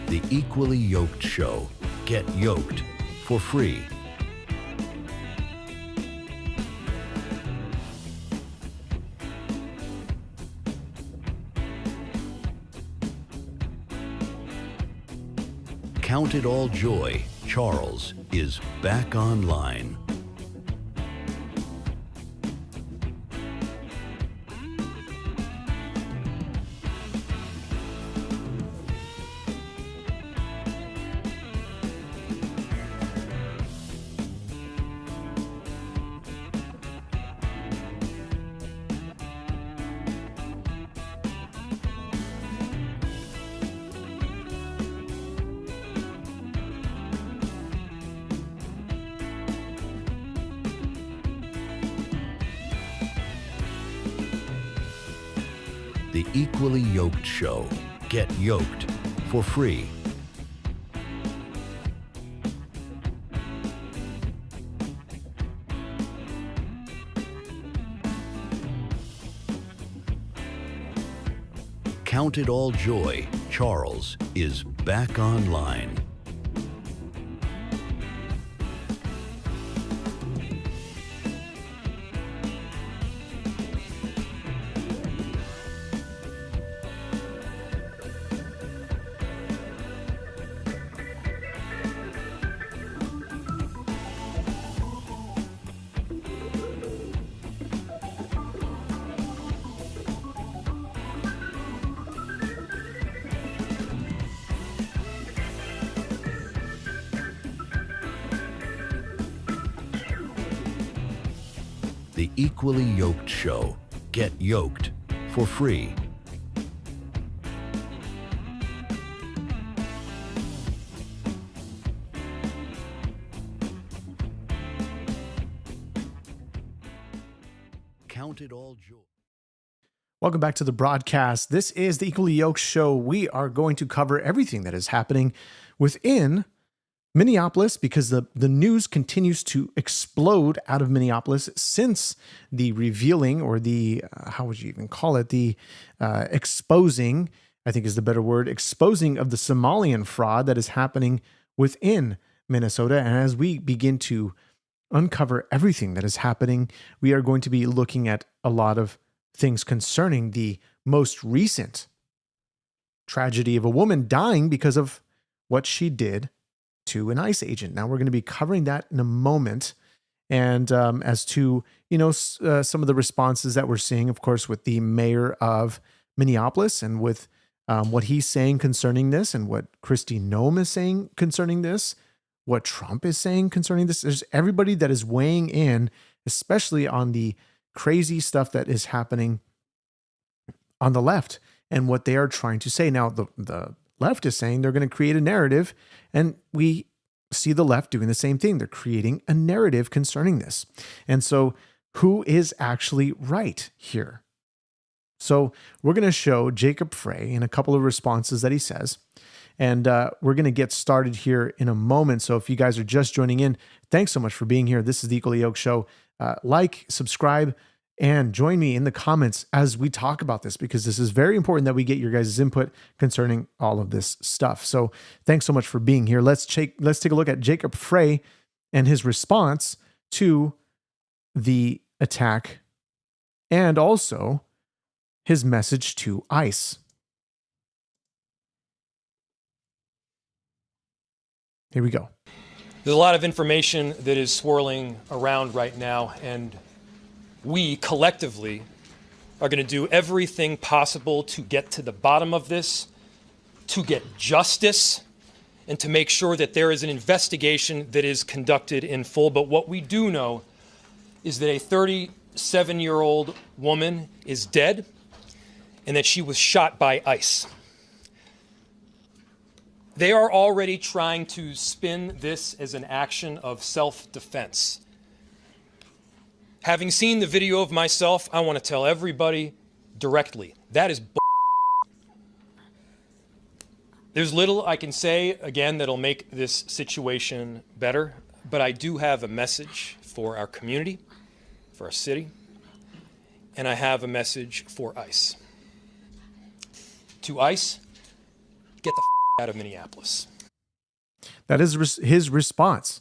The Equally Yoked Show. Get yoked for free. Count it all joy. Charles is back online. The Equally Yoked Show. Get yoked for free. Count it all joy. Charles is back online. The Equally Yoked Show. Get yoked for free. Count it all joy. Welcome back to the broadcast. This is the Equally Yoked Show. We are going to cover everything that is happening within Minneapolis because the news continues to explode out of Minneapolis since the revealing, or the, how would you even call it? The exposing, I think is the better word, exposing of the Somalian fraud that is happening within Minnesota. And as we begin to uncover everything that is happening, we are going to be looking at a lot of things concerning the most recent tragedy of a woman dying because of what she did to an ICE agent. Now we're going to be covering that in a moment. And as to, some of the responses that we're seeing, of course, with the mayor of Minneapolis and with what he's saying concerning this and what Kristi Noem is saying concerning this, what Trump is saying concerning this. There's everybody that is weighing in, especially on the crazy stuff that is happening on the left and what they are trying to say. Now, the left is saying they're going to create a narrative, and we see the left doing the same thing. They're creating a narrative concerning this. And so who is actually right here? So we're going to show Jacob Frey in a couple of responses that he says, and we're going to get started here in a moment. So if you guys are just joining in, thanks so much for being here. This is the Equally Yoked Show. Like, subscribe, and join me in the comments as we talk about this, because this is very important that we get your guys' input concerning all of this stuff. So thanks so much for being here. Let's take a look at Jacob Frey and his response to the attack, and also his message to ICE. Here we go. There's a lot of information that is swirling around right now, and we collectively are going to do everything possible to get to the bottom of this, to get justice, and to make sure that there is an investigation that is conducted in full. But what we do know is that a 37-year-old woman is dead and that she was shot by ICE. They are already trying to spin this as an action of self-defense. Having seen the video of myself, I want to tell everybody directly, that is bull. There's little I can say, again, that'll make this situation better, but I do have a message for our community, for our city, and I have a message for ICE. To ICE, get the out of Minneapolis. That is his response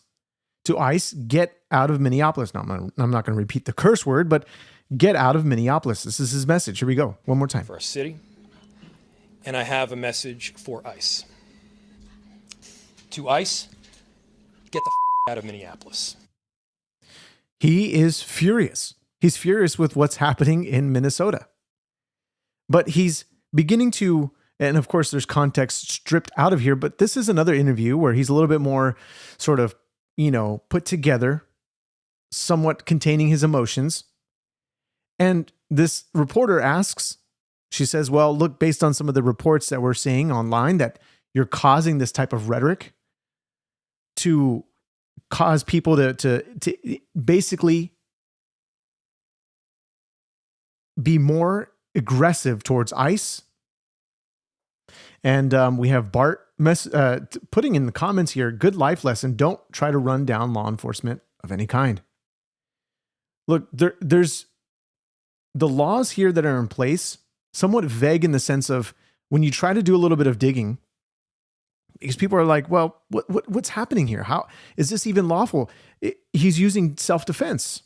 to ICE: get out of Minneapolis. Now, I'm not going to repeat the curse word, but get out of Minneapolis. This is his message. Here we go. One more time. For our city. And I have a message for ICE. To ICE, get the out of Minneapolis. He is furious. He's furious with what's happening in Minnesota. But he's beginning to, and of course there's context stripped out of here, but this is another interview where he's a little bit more sort of, put together, somewhat containing his emotions. And this reporter asks, she says, well, look, based on some of the reports that we're seeing online, that you're causing this type of rhetoric to cause people to basically be more aggressive towards ICE. And we have Bart putting in the comments here, good life lesson: don't try to run down law enforcement of any kind. Look, there's the laws here that are in place, somewhat vague in the sense of when you try to do a little bit of digging, because people are like, well, what's happening here? How is this even lawful? He's using self-defense.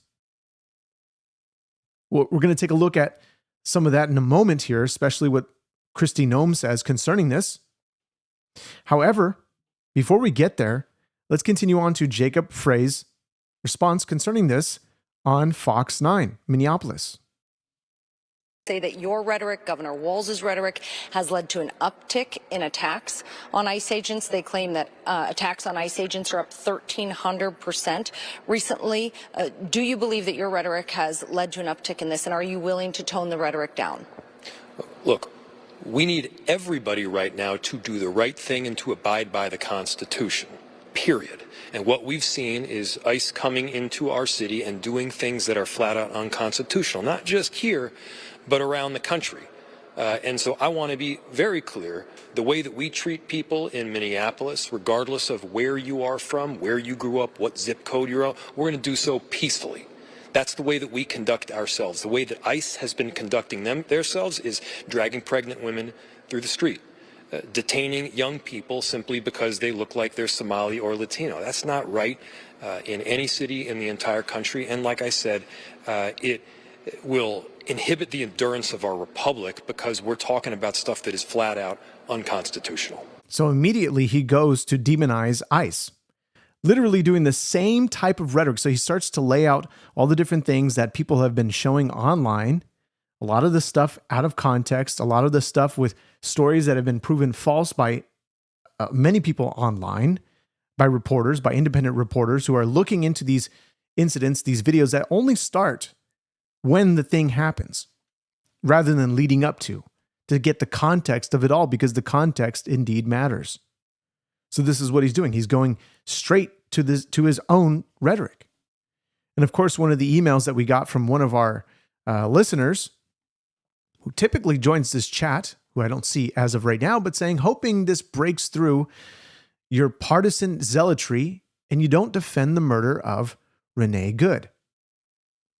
Well, we're going to take a look at some of that in a moment here, especially what Kristi Noem says concerning this. However, before we get there, let's continue on to Jacob Frey's response concerning this on Fox 9, Minneapolis. Say that your rhetoric, Governor Walz's rhetoric, has led to an uptick in attacks on ICE agents. They claim that attacks on ICE agents are up 1,300% recently. Do you believe that your rhetoric has led to an uptick in this, and are you willing to tone the rhetoric down? Look, we need everybody right now to do the right thing and to abide by the Constitution, period. And what we've seen is ICE coming into our city and doing things that are flat out unconstitutional, not just here, but around the country. And so I want to be very clear, the way that we treat people in Minneapolis, regardless of where you are from, where you grew up, what zip code you're on, we're going to do so peacefully. That's the way that we conduct ourselves. The way that ICE has been conducting themselves is dragging pregnant women through the street, detaining young people simply because they look like they're Somali or Latino. That's not right in any city in the entire country. And like I said, it will inhibit the endurance of our republic because we're talking about stuff that is flat out unconstitutional. So immediately he goes to demonize ICE, literally doing the same type of rhetoric. So he starts to lay out all the different things that people have been showing online, a lot of the stuff out of context, a lot of the stuff with stories that have been proven false by many people online, by reporters, by independent reporters who are looking into these incidents, these videos that only start when the thing happens, rather than leading up to get the context of it all, because the context indeed matters. So this is what he's doing. He's going straight to his own rhetoric. And of course, one of the emails that we got from one of our listeners, who typically joins this chat, who I don't see as of right now, but saying, hoping this breaks through your partisan zealotry and you don't defend the murder of Renee Good.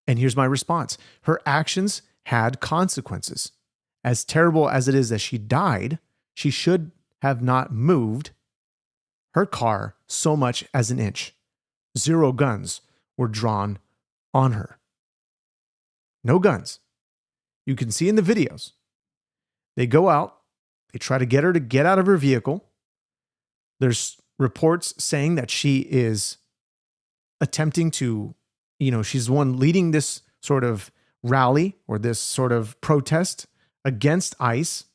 And here's my response. Her actions had consequences. As terrible as it is that she died, she should have not moved her car so much as an inch. 0 guns were drawn on her. No guns. You can see in the videos. They go out. They try to get her to get out of her vehicle. There's reports saying that she is attempting to, she's the one leading this sort of rally or this sort of protest against ICE.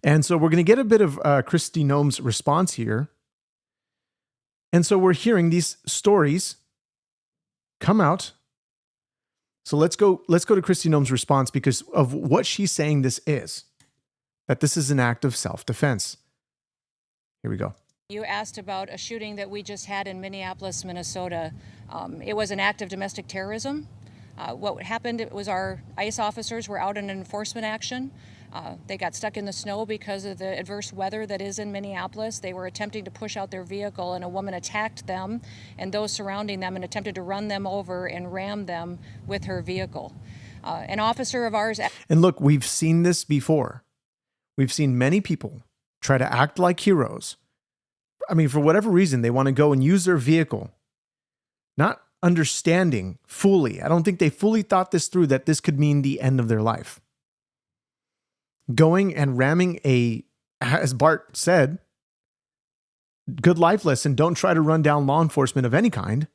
And so we're going to get a bit of Kristi Noem's response here. And so we're hearing these stories come out. So let's go to Kristi Noem's response because of what she's saying this is, that this is an act of self-defense. Here we go. You asked about a shooting that we just had in Minneapolis, Minnesota. It was an act of domestic terrorism. What happened, it was our ICE officers were out in an enforcement action. They got stuck in the snow because of the adverse weather that is in Minneapolis. They were attempting to push out their vehicle, and a woman attacked them and those surrounding them and attempted to run them over and ram them with her vehicle. An officer of ours... And look, we've seen this before. We've seen many people try to act like heroes. I mean, for whatever reason, they want to go and use their vehicle, not understanding fully. I don't think they fully thought this through, that this could mean the end of their life. Going and ramming as Bart said, good life lesson, don't try to run down law enforcement of any kind.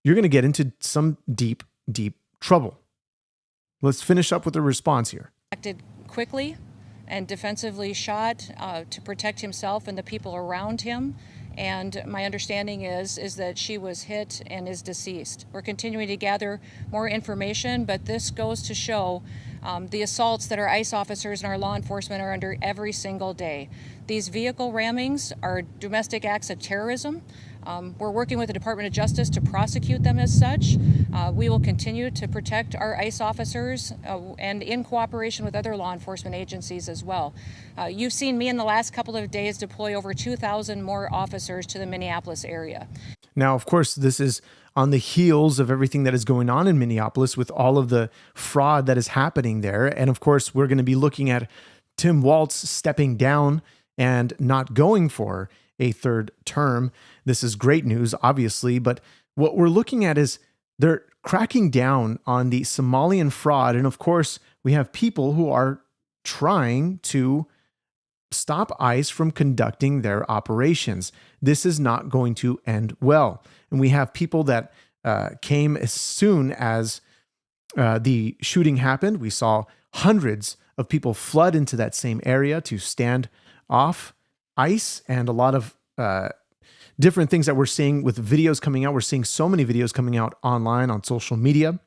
You're going to get into some deep, deep trouble. Let's finish up with the response here. Acted quickly and defensively shot to protect himself and the people around him. And my understanding is that she was hit and is deceased. We're continuing to gather more information, but this goes to show the assaults that our ICE officers and our law enforcement are under every single day. These vehicle rammings are domestic acts of terrorism. We're working with the Department of Justice to prosecute them as such. We will continue to protect our ICE officers and in cooperation with other law enforcement agencies as well. You've seen me in the last couple of days deploy over 2,000 more officers to the Minneapolis area. Now, of course, this is on the heels of everything that is going on in Minneapolis with all of the fraud that is happening there. And of course, we're going to be looking at Tim Walz stepping down and not going for a third term. This is great news, obviously, but what we're looking at is they're cracking down on the Somalian fraud. And of course, we have people who are trying to stop ICE from conducting their operations. This is not going to end well. And we have people that came as soon as the shooting happened. We saw hundreds of people flood into that same area to stand off ICE, and a lot of different things that we're seeing with videos coming out. We're seeing so many videos coming out online on social media.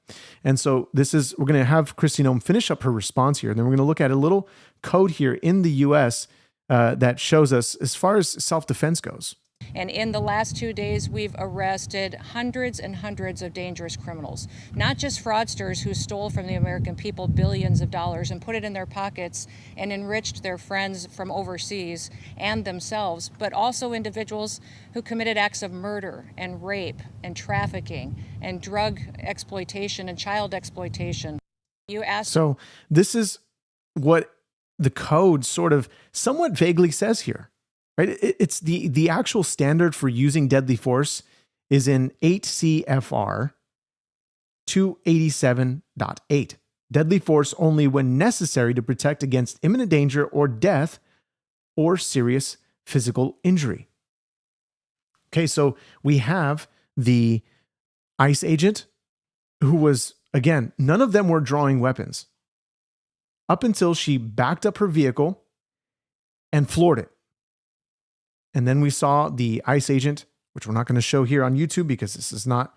And so we're going to have Kristi Noem finish up her response here. And then we're going to look at a little code here in the US that shows us as far as self-defense goes. And in the last 2 days, we've arrested hundreds and hundreds of dangerous criminals, not just fraudsters who stole from the American people billions of dollars and put it in their pockets and enriched their friends from overseas and themselves, but also individuals who committed acts of murder and rape and trafficking and drug exploitation and child exploitation. So this is what the code sort of somewhat vaguely says here. Right? It's the actual standard for using deadly force is in 8 CFR 287.8. Deadly force only when necessary to protect against imminent danger or death or serious physical injury. Okay, so we have the ICE agent who was, again, none of them were drawing weapons up until she backed up her vehicle and floored it. And then we saw the ICE agent, which we're not going to show here on YouTube because this is not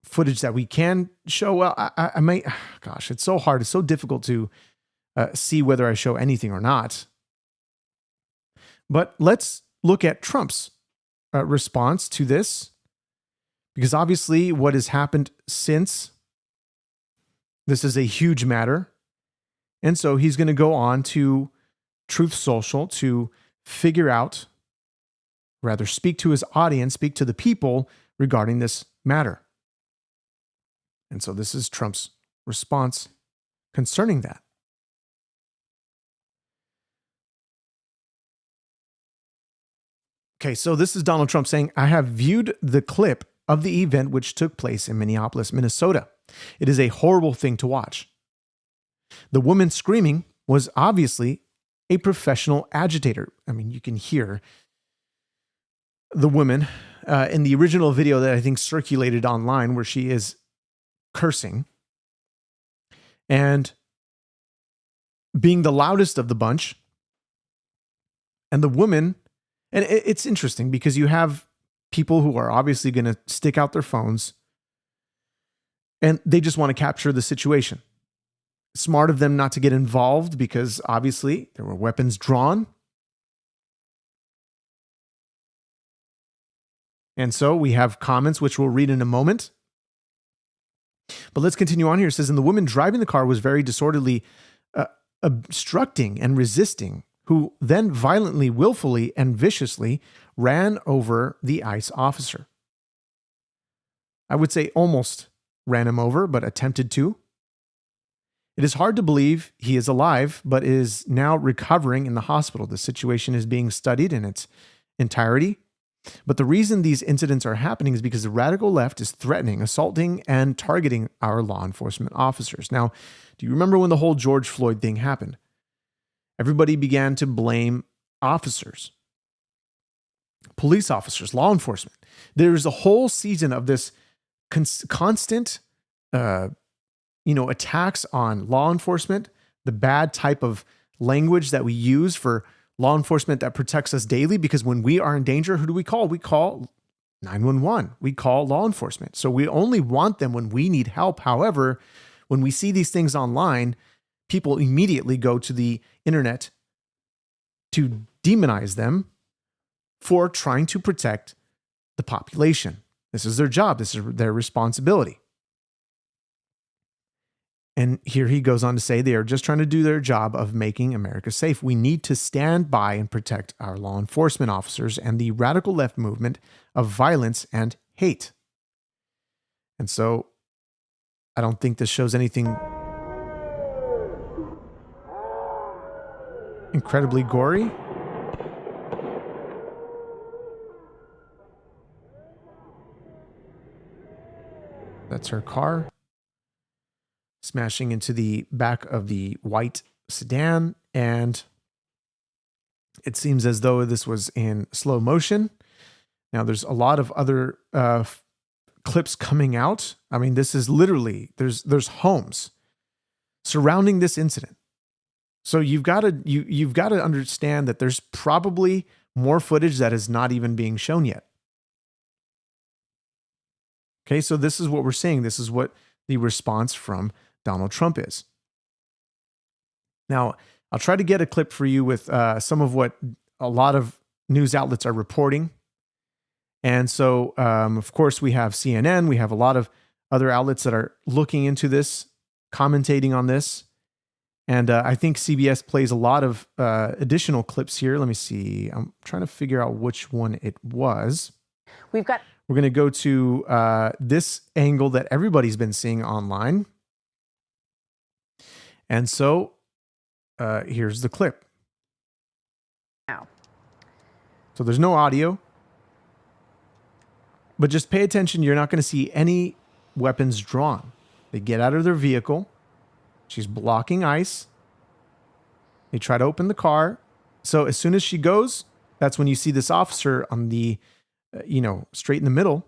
footage that we can show. Well, I might, gosh, it's so hard. It's so difficult to see whether I show anything or not. But let's look at Trump's response to this, because obviously what has happened since, this is a huge matter. And so he's going to go on to Truth Social to figure out, rather speak to his audience, speak to the people regarding this matter. And so this is Trump's response concerning that. Okay, so this is Donald Trump saying, I have viewed the clip of the event which took place in Minneapolis, Minnesota. It is a horrible thing to watch. The woman screaming was obviously a professional agitator. I mean, you can hear the woman in the original video that I think circulated online where she is cursing and being the loudest of the bunch. And the woman, and it's interesting because you have people who are obviously going to stick out their phones and they just want to capture the situation. Smart of them not to get involved because obviously there were weapons drawn. And so we have comments, which we'll read in a moment. But let's continue on here. It says, and the woman driving the car was very disorderly, obstructing and resisting, who then violently, willfully, and viciously ran over the ICE officer. I would say almost ran him over, but attempted to. It is hard to believe he is alive, but is now recovering in the hospital. The situation is being studied in its entirety. But the reason these incidents are happening is because the radical left is threatening, assaulting, and targeting our law enforcement officers. Now, do you remember when the whole George Floyd thing happened? Everybody began to blame officers, police officers, law enforcement. There's a whole season of this constant attacks on law enforcement, the bad type of language that we use for law enforcement that protects us daily, because when we are in danger, who do we call? We call 911. We call law enforcement. So we only want them when we need help. However, when we see these things online, people immediately go to the internet to demonize them for trying to protect the population. This is their job. This is their responsibility. And here he goes on to say they are just trying to do their job of making America safe. We need to stand by and protect our law enforcement officers and the radical left movement of violence and hate. And so I don't think this shows anything incredibly gory. That's her car smashing into the back of the white sedan, and it seems as though this was in slow motion. Now, there's a lot of other clips coming out. I mean, this is literally, there's homes surrounding this incident. So you've got to understand that there's probably more footage that is not even being shown yet. Okay, so this is what we're seeing. This is what the response from Donald Trump is. Now, I'll try to get a clip for you with some of what a lot of news outlets are reporting. And so, of course, we have CNN. We have a lot of other outlets that are looking into this, commentating on this. And I think CBS plays a lot of additional clips here. Let me see. I'm trying to figure out which one it was. We're going to go to this angle that everybody's been seeing online. And so here's the clip. Now. So there's no audio. But just pay attention. You're not going to see any weapons drawn. They get out of their vehicle. She's blocking ice. They try to open the car. So as soon as she goes, that's when you see this officer on the, straight in the middle,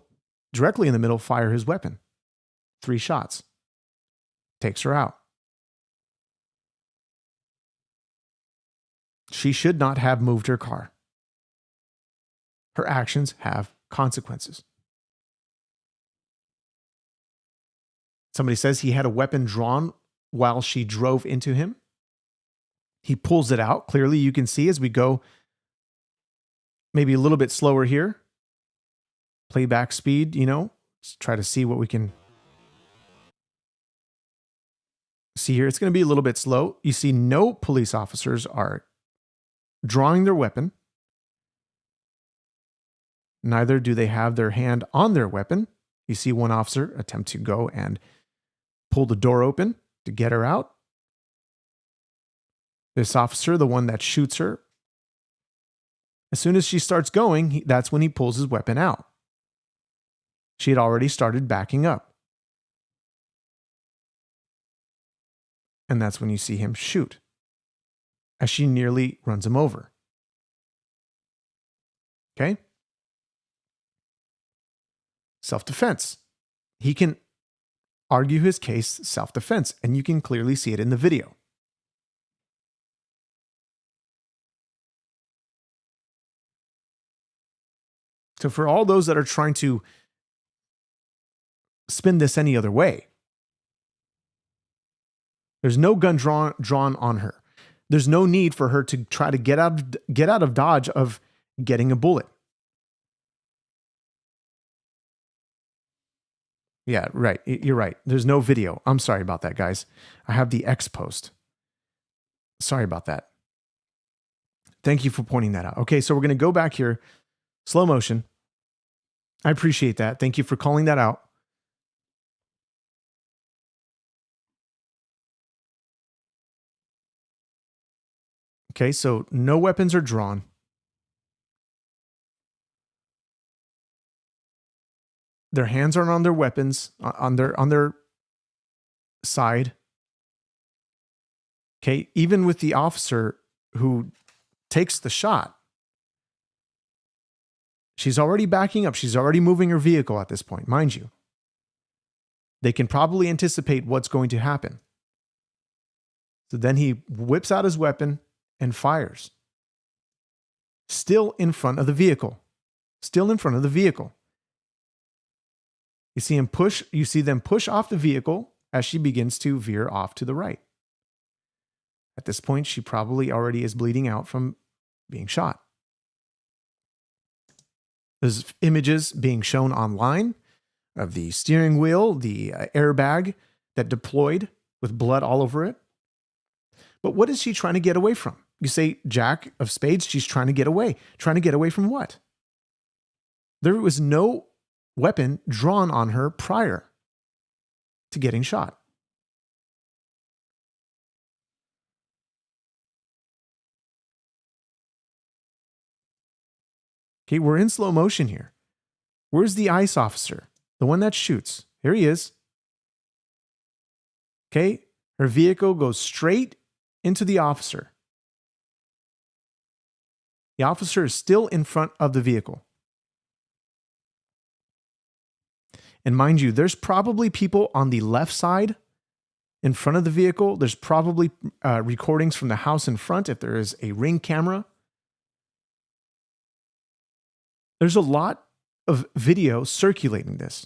directly in the middle, fire his weapon. 3 shots. Takes her out. She should not have moved her car. Her actions have consequences. Somebody says he had a weapon drawn while she drove into him. He pulls it out. Clearly, you can see as we go maybe a little bit slower here. Playback speed, let's try to see what we can see here. It's going to be a little bit slow. You see no police officers are drawing their weapon. Neither do they have their hand on their weapon. You see one officer attempt to go and pull the door open to get her out. This officer, the one that shoots her, as soon as she starts going, that's when he pulls his weapon out. She had already started backing up. And that's when you see him shoot as she nearly runs him over. Okay? Self-defense. He can argue his case self-defense, and you can clearly see it in the video. So for all those that are trying to spin this any other way, there's no gun drawn on her. There's no need for her to try to get out of dodge of getting a bullet. Yeah, right. You're right. There's no video. I'm sorry about that, guys. I have the X post. Sorry about that. Thank you for pointing that out. Okay, so we're going to go back here. Slow motion. I appreciate that. Thank you for calling that out. Okay, so no weapons are drawn. Their hands are on their weapons, on their side. Okay, even with the officer who takes the shot, she's already backing up. She's already moving her vehicle at this point, mind you. They can probably anticipate what's going to happen. So then he whips out his weapon and fires. Still in front of the vehicle. Still in front of the vehicle. You see them push off the vehicle as she begins to veer off to the right. At this point, she probably already is bleeding out from being shot. There's images being shown online of the steering wheel, the airbag that deployed with blood all over it. But what is she trying to get away from? You say, Jack of Spades, she's trying to get away. Trying to get away from what? There was no weapon drawn on her prior to getting shot. Okay, we're in slow motion here. Where's the ICE officer? The one that shoots. Here he is. Okay, her vehicle goes straight into the officer. The officer is still in front of the vehicle. And mind you, there's probably people on the left side in front of the vehicle. There's probably recordings from the house in front if there is a Ring camera. There's a lot of video circulating this.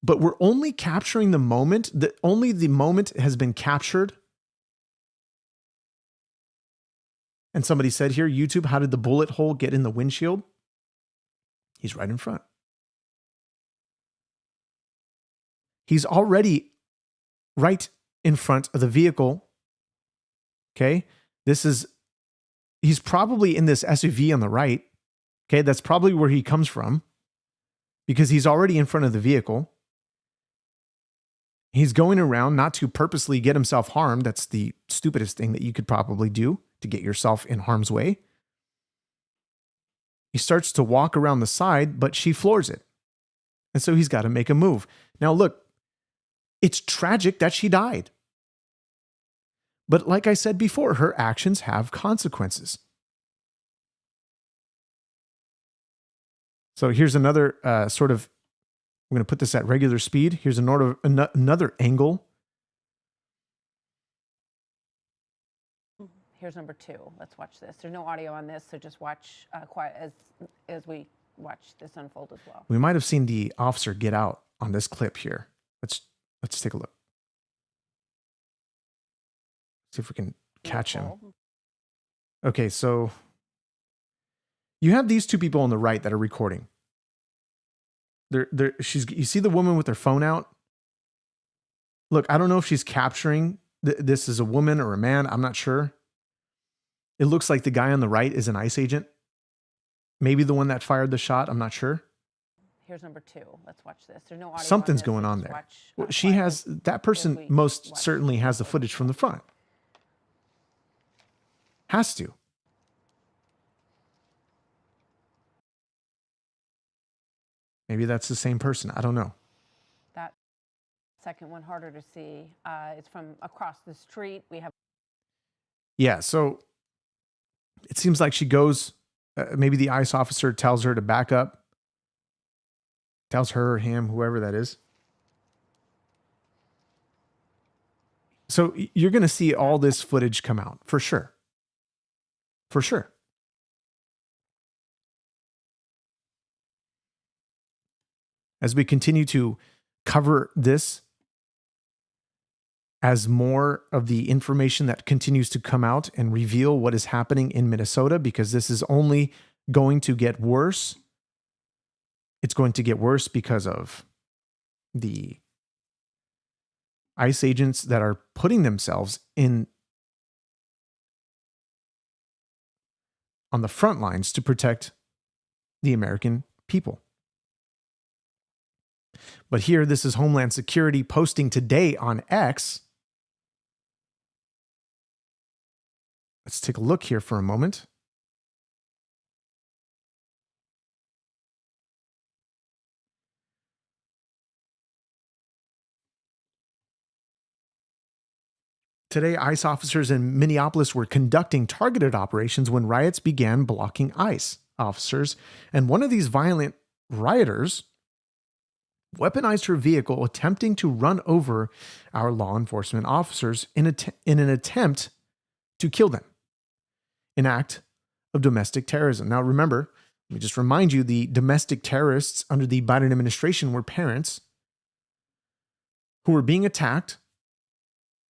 But we're only capturing the moment, only the moment has been captured. And somebody said here, YouTube, how did the bullet hole get in the windshield? He's right in front. He's already right in front of the vehicle. Okay. He's probably in this SUV on the right. Okay. That's probably where he comes from because he's already in front of the vehicle. He's going around not to purposely get himself harmed. That's the stupidest thing that you could probably do to get yourself in harm's way. He starts to walk around the side, but she floors it. And so he's got to make a move. Now, look, it's tragic that she died. But like I said before, her actions have consequences. So here's another I'm going to put this at regular speed. Here's another angle. Here's number 2. Let's watch this. There's no audio on this, so just watch quiet as we watch this unfold as well. We might have seen the officer get out on this clip here. Let's take a look. See if we can catch him. Okay, so you have these two people on the right that are recording. You see the woman with her phone out? Look, I don't know if she's capturing this is a woman or a man. I'm not sure. It looks like the guy on the right is an ICE agent. Maybe the one that fired the shot. I'm not sure. Here's number 2. Let's watch this. There's no audio. Something's going on there. That person most certainly has the footage from the front. Has to. Maybe that's the same person. I don't know. That second one harder to see. It's from across the street. We have. Yeah, so it seems like she goes, maybe the ICE officer tells her to back up. Tells her or him, whoever that is. So you're going to see all this footage come out, for sure. For sure. As we continue to cover this, as more of the information that continues to come out and reveal what is happening in Minnesota, because this is only going to get worse. It's going to get worse because of the ICE agents that are putting themselves on the front lines to protect the American people. But here, this is Homeland Security posting today on X Let's take a look here for a moment. Today, ICE officers in Minneapolis were conducting targeted operations when riots began blocking ICE officers, and one of these violent rioters weaponized her vehicle, attempting to run over our law enforcement officers in an attempt to kill them. An act of domestic terrorism. Now, remember, let me just remind you, the domestic terrorists under the Biden administration were parents who were being attacked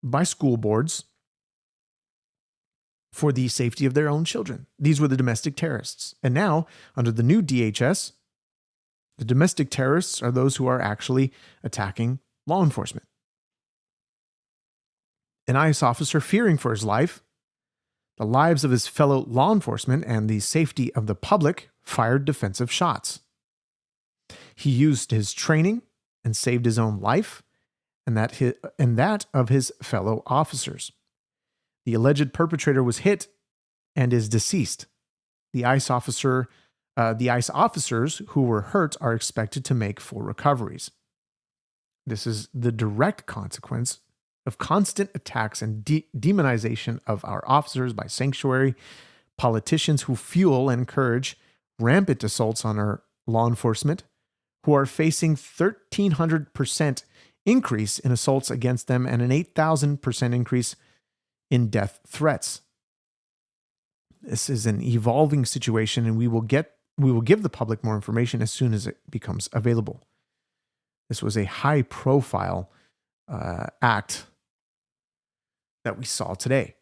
by school boards for the safety of their own children. These were the domestic terrorists. And now, under the new DHS, the domestic terrorists are those who are actually attacking law enforcement. An ICE officer, fearing for his life, the lives of his fellow law enforcement, and the safety of the public, fired defensive shots. He used his training and saved his own life and that of his fellow officers. The alleged perpetrator was hit and is deceased. The ICE officers who were hurt are expected to make full recoveries. This is the direct consequence of constant attacks and demonization of our officers by sanctuary politicians who fuel and encourage rampant assaults on our law enforcement, who are facing 1,300% increase in assaults against them and an 8,000% increase in death threats. This is an evolving situation, and we will give the public more information as soon as it becomes available. This was a high-profile act that we saw today.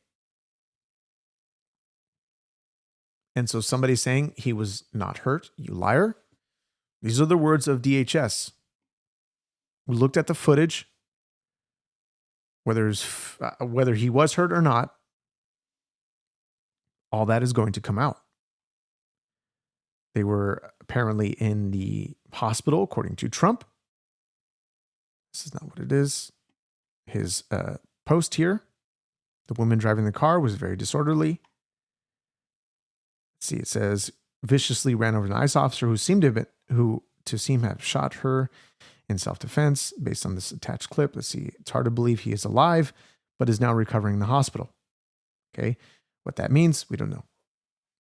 And so somebody's saying he was not hurt, you liar. These are the words of DHS. We looked at the footage, whether he was hurt or not. All that is going to come out. They were apparently in the hospital, according to Trump. This is not what it is. His post here. The woman driving the car was very disorderly. Let's see, it says, viciously ran over an ICE officer who seemed to have shot her in self-defense. Based on this attached clip, let's see, it's hard to believe he is alive, but is now recovering in the hospital. Okay, what that means, we don't know.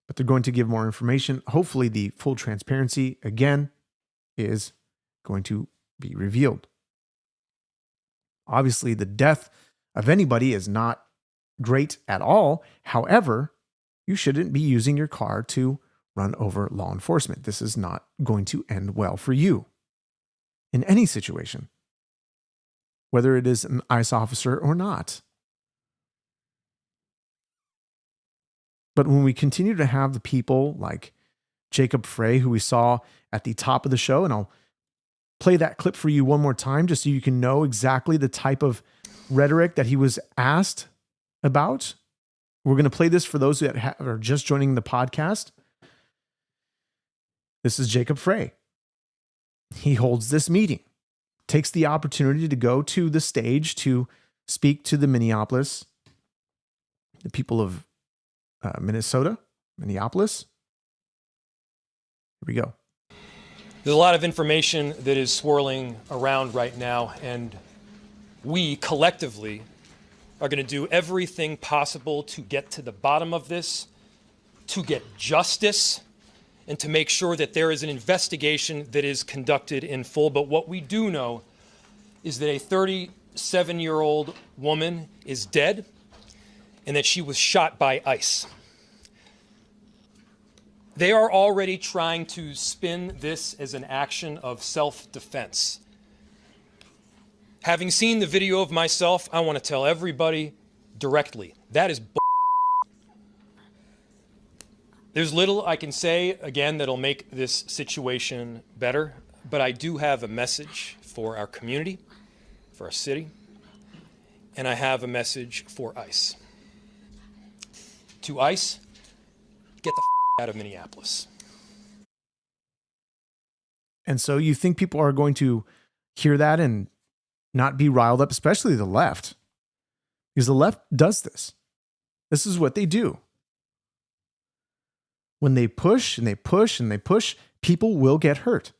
But they're going to give more information. Hopefully the full transparency, again, is going to be revealed. Obviously, the death of anybody is not great at all. However, you shouldn't be using your car to run over law enforcement. This is not going to end well for you in any situation, whether it is an ICE officer or not. But when we continue to have the people like Jacob Frey, who we saw at the top of the show, and I'll play that clip for you one more time just so you can know exactly the type of rhetoric that he was asked about. We're going to play this for those that are just joining the podcast. This is Jacob Frey. He holds this meeting, takes the opportunity to go to the stage to speak to the Minneapolis, the people of Minneapolis. Here we go. There's a lot of information that is swirling around right now, and we collectively are going to do everything possible to get to the bottom of this, to get justice, and to make sure that there is an investigation that is conducted in full. But what we do know is that a 37-year-old woman is dead and that she was shot by ICE. They are already trying to spin this as an action of self-defense. Having seen the video of myself, I want to tell everybody directly, that is bull. There's little I can say, again, that'll make this situation better, but I do have a message for our community, for our city, and I have a message for ICE. To ICE, get the out of Minneapolis. And so you think people are going to hear that and not be riled up, especially the left, because the left does this. This is what they do. when they push and they push and they push, people will get hurt.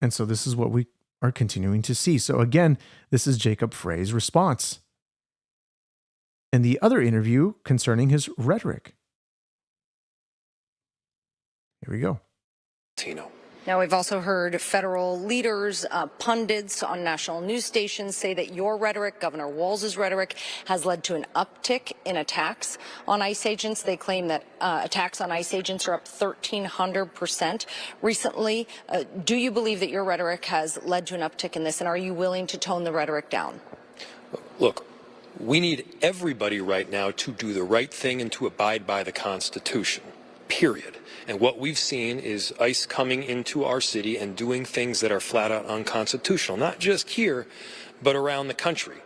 And so this is what we are continuing to see. So again, this is Jacob Frey's response. And the other interview concerning his rhetoric. Here we go. Now, we've also heard federal leaders, pundits on national news stations say that your rhetoric, Governor Walz's rhetoric, has led to an uptick in attacks on ICE agents. They claim that attacks on ICE agents are up 1,300% recently. Do you believe that your rhetoric has led to an uptick in this, and are you willing to tone the rhetoric down? Look, we need everybody right now to do the right thing and to abide by the Constitution, period. And what we've seen is ICE coming into our city and doing things that are flat out unconstitutional, not just here, but around the country.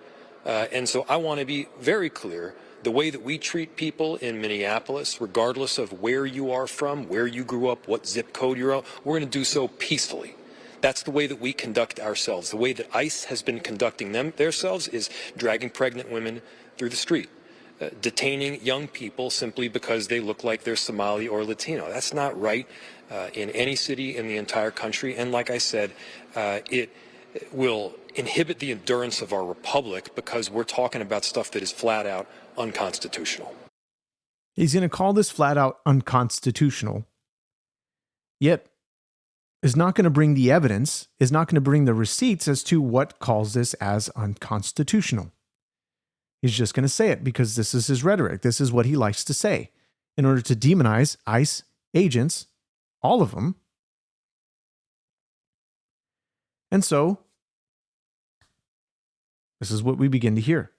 And so I want to be very clear. The way that we treat people in Minneapolis, regardless of where you are from, where you grew up, what zip code you're on, we're going to do so peacefully. That's the way that we conduct ourselves. The way that ICE has been conducting themselves is dragging pregnant women through the street. Detaining young people simply because they look like they're Somali or Latino. That's not right in any city in the entire country. And like I said, it will inhibit the endurance of our republic because we're talking about stuff that is flat out unconstitutional. He's going to call this flat out unconstitutional, yet is not going to bring the evidence, is not going to bring the receipts as to what calls this as unconstitutional. He's just going to say it because this is his rhetoric. This is what he likes to say in order to demonize ICE agents, all of them. And so, this is what we begin to hear.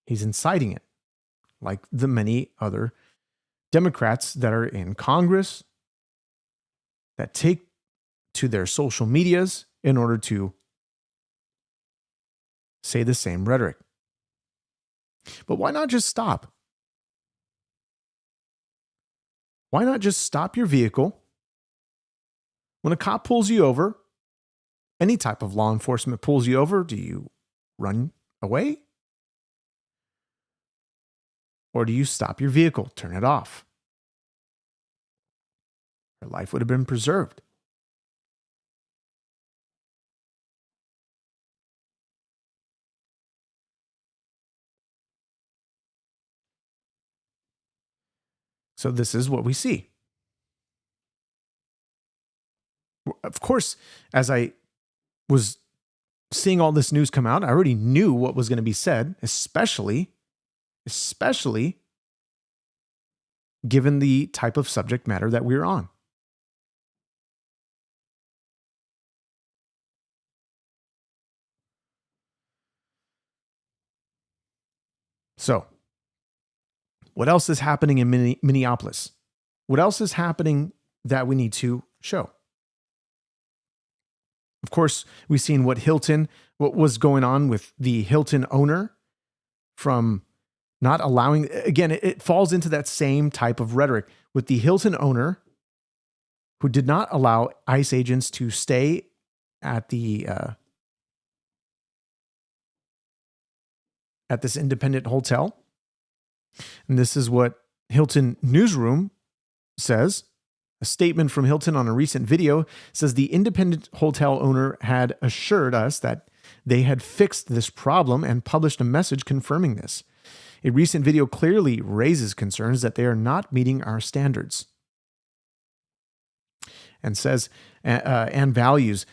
He's inciting it, like the many other Democrats that are in Congress that take to their social medias in order to say the same rhetoric. But why not just stop? Why not just stop your vehicle when a cop pulls you over? Any type of law enforcement pulls you over, do you run away? Or do you stop your vehicle, turn it off? Your life would have been preserved. So this is what we see. Of course, as I was seeing all this news come out, I already knew what was going to be said, especially given the type of subject matter that we're on. So, what else is happening in Minneapolis? What else is happening that we need to show? Of course, we've seen what was going on with the Hilton owner from not allowing, again, it falls into that same type of rhetoric with the Hilton owner who did not allow ICE agents to stay at at this independent hotel. And this is what Hilton Newsroom says. A statement from Hilton on a recent video says the independent hotel owner had assured us that they had fixed this problem and published a message confirming this. A recent video clearly raises concerns that they are not meeting our standards. And says, and values,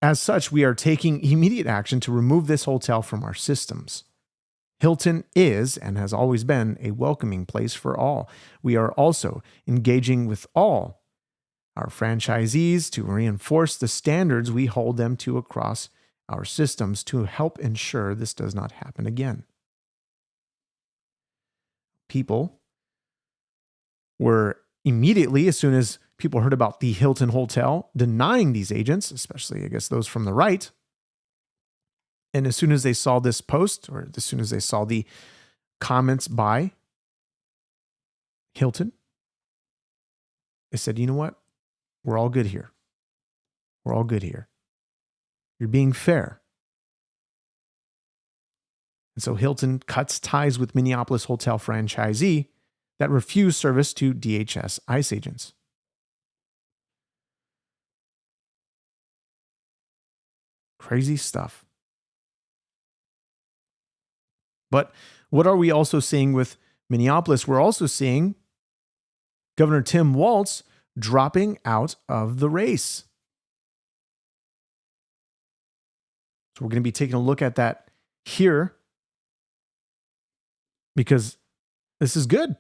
as such, we are taking immediate action to remove this hotel from our systems. Hilton is and has always been a welcoming place for all. We are also engaging with all our franchisees to reinforce the standards we hold them to across our systems to help ensure this does not happen again. People were immediately, as soon as people heard about the Hilton Hotel, denying these agents, especially, I guess, those from the right. And as soon as they saw this post, or as soon as they saw the comments by Hilton, they said, you know what? We're all good here. We're all good here. You're being fair. And so Hilton cuts ties with Minneapolis hotel franchisee that refused service to DHS ICE agents. Crazy stuff. But what are we also seeing with Minneapolis? We're also seeing Governor Tim Walz dropping out of the race. So we're going to be taking a look at that here because this is good.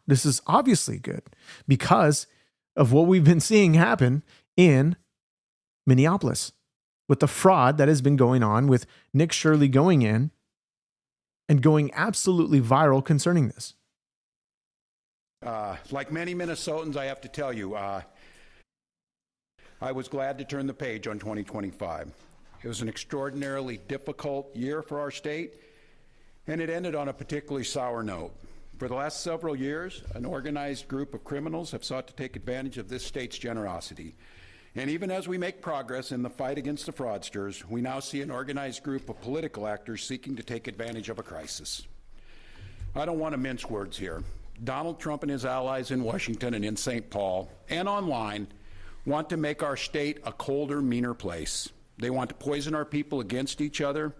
This is obviously good because of what we've been seeing happen in Minneapolis with the fraud that has been going on with Nick Shirley going in and going absolutely viral concerning this. Like many Minnesotans, I have to tell you, I was glad to turn the page on 2025. It was an extraordinarily difficult year for our state, and it ended on a particularly sour note. For the last several years, an organized group of criminals have sought to take advantage of this state's generosity. And even as we make progress in the fight against the fraudsters, we now see an organized group of political actors seeking to take advantage of a crisis. I don't want to mince words here. Donald Trump and his allies in Washington and in St. Paul and online want to make our state a colder, meaner place. They want to poison our people against each other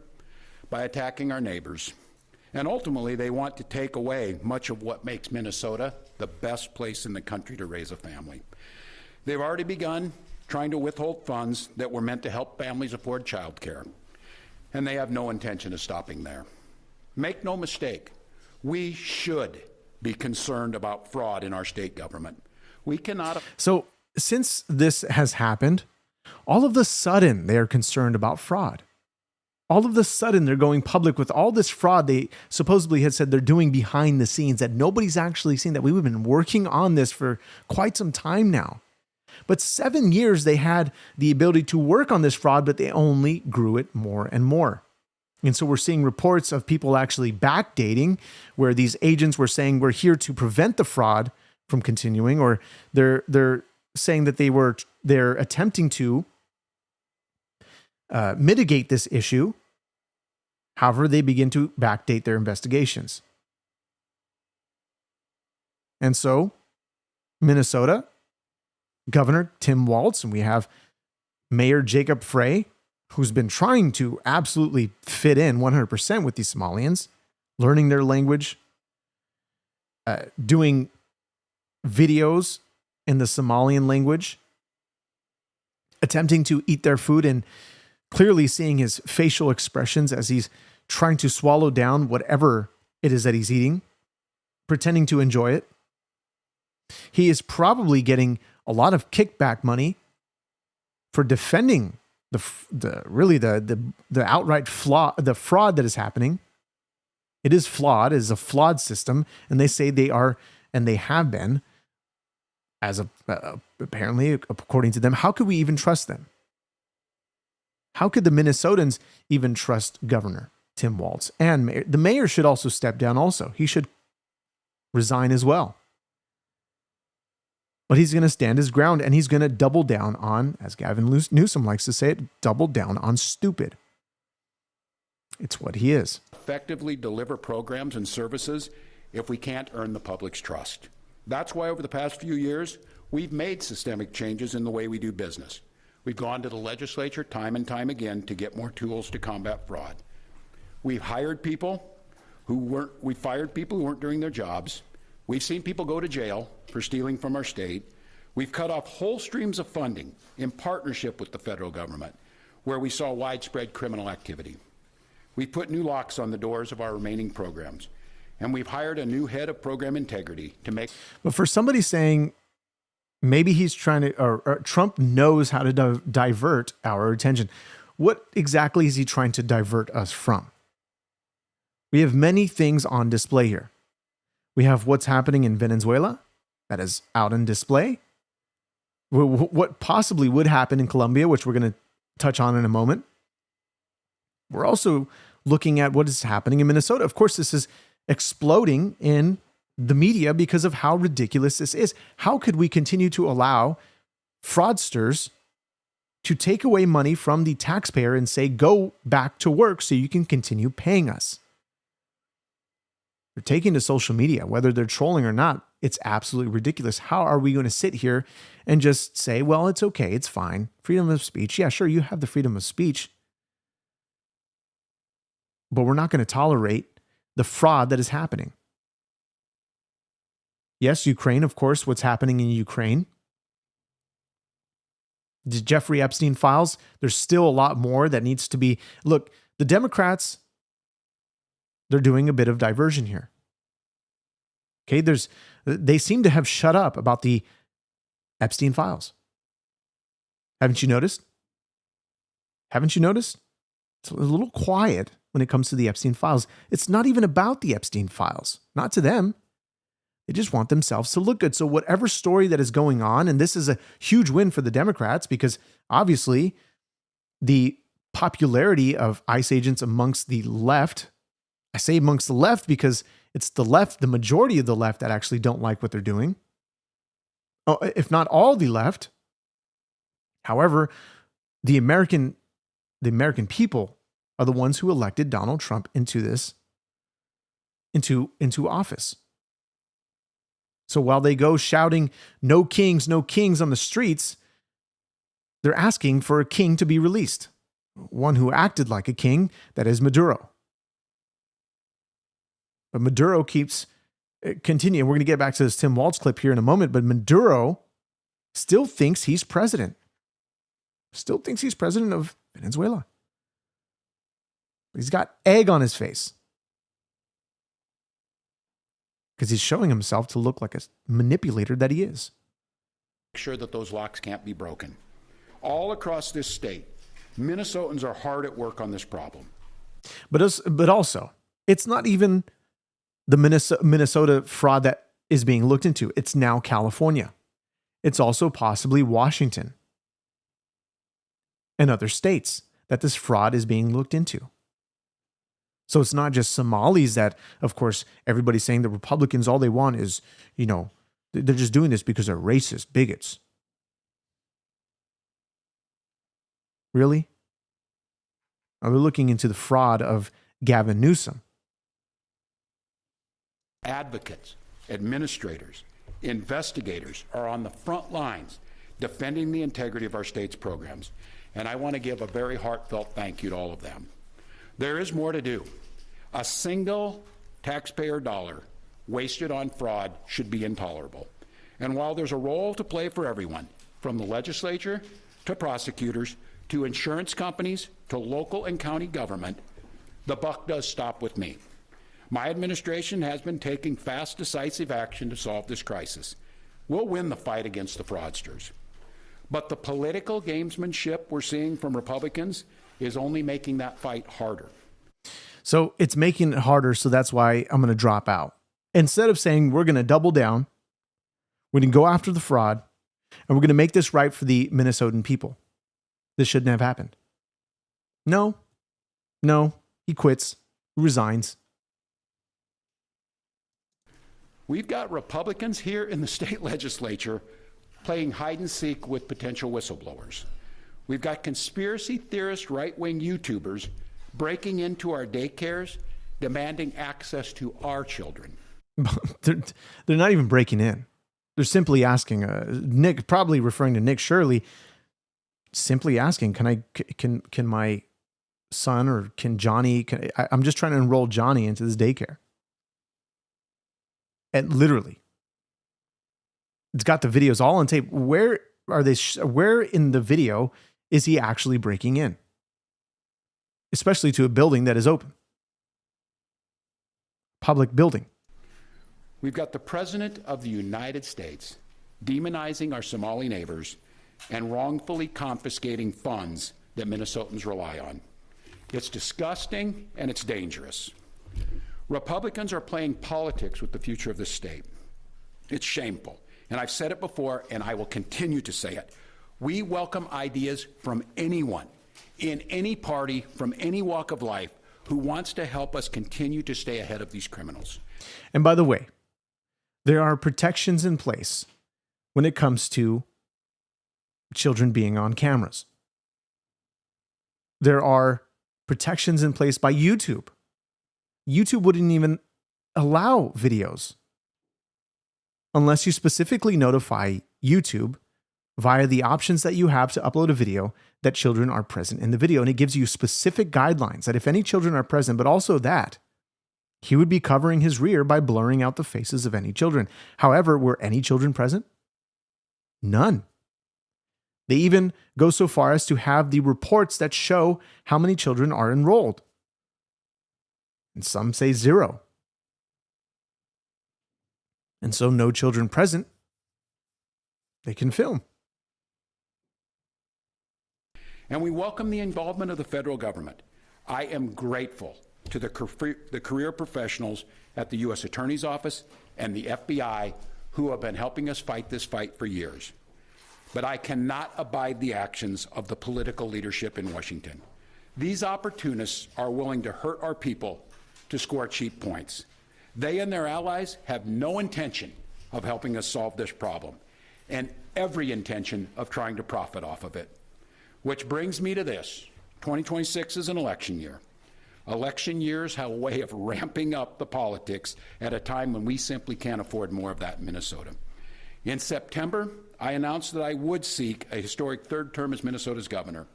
by attacking our neighbors. And ultimately, they want to take away much of what makes Minnesota the best place in the country to raise a family. They've already begun trying to withhold funds that were meant to help families afford child care. And they have no intention of stopping there. Make no mistake, we should be concerned about fraud in our state government. We cannot. So since this has happened, all of a sudden they are concerned about fraud. All of a sudden they're going public with all this fraud they supposedly had said they're doing behind the scenes that nobody's actually seen, that we've been working on this for quite some time now. But 7 years they had the ability to work on this fraud, but they only grew it more and more. And so we're seeing reports of people actually backdating where these agents were saying we're here to prevent the fraud from continuing, or they're saying that they're attempting to mitigate this issue. However, they begin to backdate their investigations. And so Minnesota, Governor Tim Walz, and we have Mayor Jacob Frey, who's been trying to absolutely fit in 100% with these Somalians, learning their language, doing videos in the Somalian language, attempting to eat their food, and clearly seeing his facial expressions as he's trying to swallow down whatever it is that he's eating, pretending to enjoy it. He is probably getting a lot of kickback money for defending the outright the fraud that is happening. It is flawed. It is a flawed system, and they say they are, and they have been, as apparently according to them. How could we even trust them? How could the Minnesotans even trust Governor Tim Walz? And the mayor should also step down. Also, he should resign as well. But he's going to stand his ground, and he's going to double down on, as Gavin Newsom likes to say it, double down on stupid. It's what he is. Effectively deliver programs and services if we can't earn the public's trust. That's why over the past few years, we've made systemic changes in the way we do business. We've gone to the legislature time and time again to get more tools to combat fraud. We've hired people we fired people who weren't doing their jobs. We've seen people go to jail for stealing from our state. We've cut off whole streams of funding in partnership with the federal government, where we saw widespread criminal activity. We've put new locks on the doors of our remaining programs, and we've hired a new head of program integrity to make. But for somebody saying maybe he's trying to, or Trump knows how to divert our attention, what exactly is he trying to divert us from? We have many things on display here. We have what's happening in Venezuela that is out on display. What possibly would happen in Colombia, which we're going to touch on in a moment. We're also looking at what is happening in Minnesota. Of course, this is exploding in the media because of how ridiculous this is. How could we continue to allow fraudsters to take away money from the taxpayer and say, go back to work so you can continue paying us. They're taking to social media, whether they're trolling or not. It's absolutely ridiculous. How are we going to sit here and just say, well, it's okay, it's fine. Freedom of speech. Yeah, sure, you have the freedom of speech. But we're not going to tolerate the fraud that is happening. Yes, Ukraine, of course, what's happening in Ukraine. The Jeffrey Epstein files, there's still a lot more that needs to be. Look, the Democrats, they're doing a bit of diversion here. Okay, they seem to have shut up about the Epstein files. Haven't you noticed? Haven't you noticed? It's a little quiet when it comes to the Epstein files. It's not even about the Epstein files, not to them. They just want themselves to look good. So whatever story that is going on, and this is a huge win for the Democrats because obviously the popularity of ICE agents amongst the left, I say amongst the left because it's the left, the majority of the left that actually don't like what they're doing. Oh, if not all the left. However, the American people are the ones who elected Donald Trump into office. So while they go shouting, no kings on the streets, they're asking for a king to be released. One who acted like a king, that is Maduro. But Maduro keeps continuing. We're going to get back to this Tim Walz clip here in a moment, but Maduro still thinks he's president. Still thinks he's president of Venezuela. He's got egg on his face. Because he's showing himself to look like a manipulator that he is. Make sure that those locks can't be broken. All across this state, Minnesotans are hard at work on this problem. But also, it's not even the Minnesota fraud that is being looked into. It's now California. It's also possibly Washington and other states that this fraud is being looked into. So it's not just Somalis that, of course, everybody's saying the Republicans, all they want is, they're just doing this because they're racist, bigots. Really? Are we looking into the fraud of Gavin Newsom? Advocates, administrators, investigators are on the front lines defending the integrity of our state's programs. And I want to give a very heartfelt thank you to all of them. There is more to do. A single taxpayer dollar wasted on fraud should be intolerable. And while there's a role to play for everyone, from the legislature to prosecutors to insurance companies to local and county government, the buck does stop with me. My administration has been taking fast, decisive action to solve this crisis. We'll win the fight against the fraudsters. But the political gamesmanship we're seeing from Republicans is only making that fight harder. So it's making it harder, so that's why I'm going to drop out. Instead of saying we're going to double down, we're going to go after the fraud, and we're going to make this right for the Minnesotan people. This shouldn't have happened. No, he quits, resigns. We've got Republicans here in the state legislature playing hide and seek with potential whistleblowers. We've got conspiracy theorist right-wing YouTubers breaking into our daycares, demanding access to our children. They're not even breaking in. They're simply asking, Nick, probably referring to Nick Shirley, simply asking, can my son or can Johnny, I'm just trying to enroll Johnny into this daycare. And literally, it's got the videos all on tape. Where are they? Where in the video is he actually breaking in? Especially to a building that is open. Public building. We've got the President of the United States demonizing our Somali neighbors and wrongfully confiscating funds that Minnesotans rely on. It's disgusting and it's dangerous. Republicans are playing politics with the future of this state. It's shameful. And I've said it before, and I will continue to say it. We welcome ideas from anyone, in any party, from any walk of life, who wants to help us continue to stay ahead of these criminals. And by the way, there are protections in place when it comes to children being on cameras. There are protections in place by YouTube. YouTube wouldn't even allow videos unless you specifically notify YouTube via the options that you have to upload a video that children are present in the video. And it gives you specific guidelines that if any children are present, but also that he would be covering his rear by blurring out the faces of any children. However, were any children present? None. They even go so far as to have the reports that show how many children are enrolled. And some say 0. And so no children present, they can film. And we welcome the involvement of the federal government. I am grateful to the career professionals at the U.S. Attorney's Office and the FBI who have been helping us fight this fight for years. But I cannot abide the actions of the political leadership in Washington. These opportunists are willing to hurt our people to score cheap points. They and their allies have no intention of helping us solve this problem, and every intention of trying to profit off of it. Which brings me to this. 2026 is an election year. Election years have a way of ramping up the politics at a time when we simply can't afford more of that in Minnesota. In September, I announced that I would seek a historic third term as Minnesota's governor,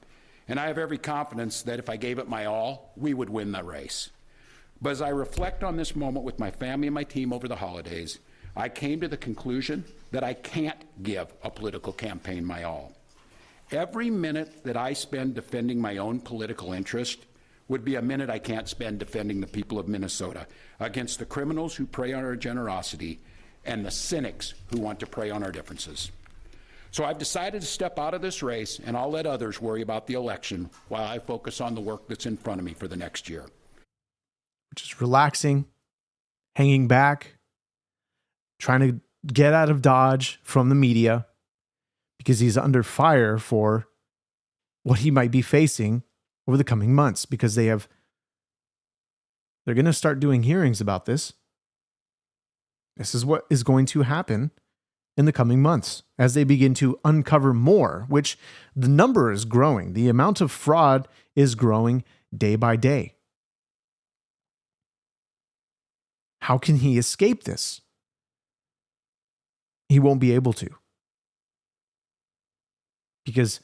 and I have every confidence that if I gave it my all, we would win the race. But as I reflect on this moment with my family and my team over the holidays, I came to the conclusion that I can't give a political campaign my all. Every minute that I spend defending my own political interest would be a minute I can't spend defending the people of Minnesota against the criminals who prey on our generosity and the cynics who want to prey on our differences. So I've decided to step out of this race, and I'll let others worry about the election while I focus on the work that's in front of me for the next year. Which is relaxing, hanging back, trying to get out of Dodge from the media because he's under fire for what he might be facing over the coming months, because they're going to start doing hearings about this. This is what is going to happen in the coming months as they begin to uncover more, which the number is growing. The amount of fraud is growing day by day. How can he escape this? He won't be able to. Because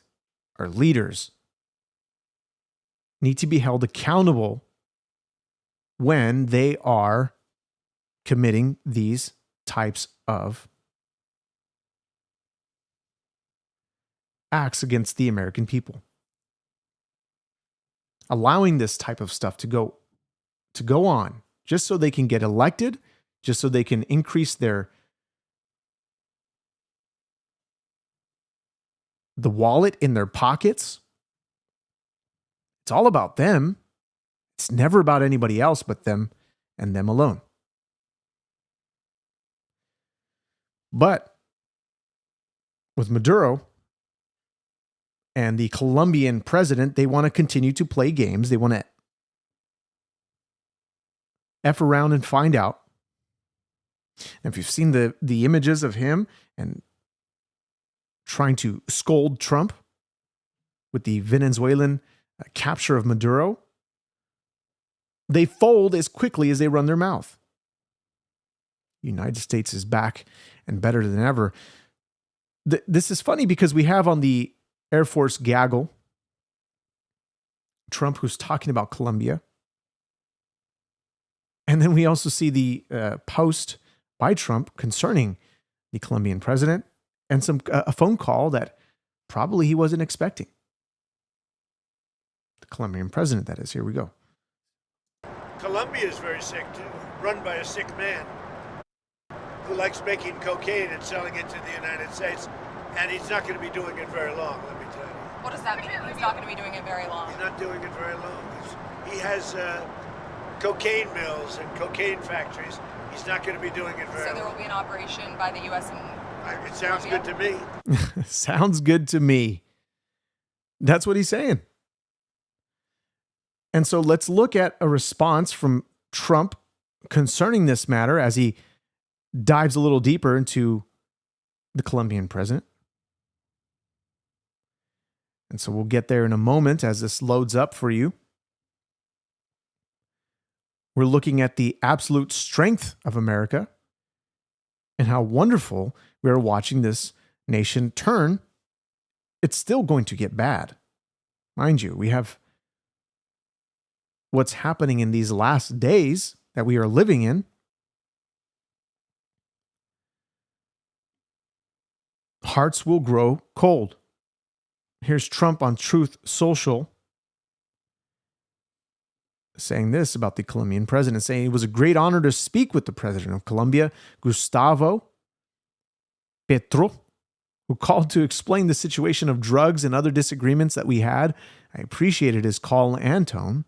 our leaders need to be held accountable when they are committing these types of acts against the American people. Allowing this type of stuff to go on just so they can get elected, just so they can increase the wallet in their pockets. It's all about them. It's never about anybody else but them and them alone. But with Maduro and the Colombian president, they want to continue to play games. They want to F around and find out. And if you've seen the images of him and trying to scold Trump with the Venezuelan capture of Maduro, they fold as quickly as they run their mouth. The United States is back and better than ever. This is funny because we have on the Air Force gaggle Trump who's talking about Colombia. And then we also see the post by Trump concerning the Colombian president and a phone call that probably he wasn't expecting. The Colombian president, that is. Here we go. Colombia is very sick too, run by a sick man who likes making cocaine and selling it to the United States. And he's not going to be doing it very long, let me tell you. What does that mean? He's not going to be doing it very long. He's not doing it very long. He has cocaine mills and cocaine factories. He's not going to be doing it very long. So there will be an operation by the U.S. and it sounds good to me. Sounds good to me. That's what he's saying. And so let's look at a response from Trump concerning this matter as he dives a little deeper into the Colombian president. And so we'll get there in a moment as this loads up for you. We're looking at the absolute strength of America and how wonderful we are watching this nation turn. It's still going to get bad. Mind you, we have what's happening in these last days that we are living in. Hearts will grow cold. Here's Trump on Truth Social saying this about the Colombian president, saying it was a great honor to speak with the president of Colombia, Gustavo Petro, who called to explain the situation of drugs and other disagreements that we had. I appreciated his call and tone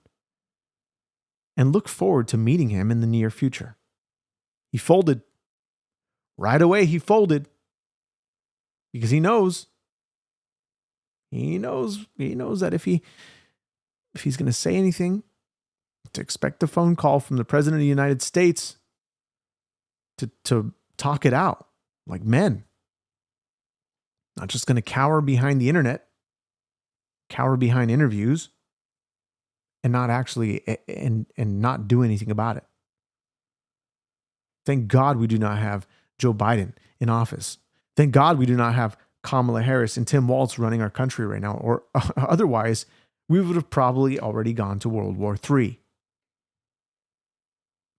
and look forward to meeting him in the near future. He folded. Right away, he folded because he knows that if he's going to say anything, to expect a phone call from the president of the United States to talk it out like men. Not just going to cower behind the internet, cower behind interviews, and not actually and not do anything about it. Thank God we do not have Joe Biden in office. Thank God we do not have Kamala Harris and Tim Walz running our country right now, or otherwise we would have probably already gone to World War III.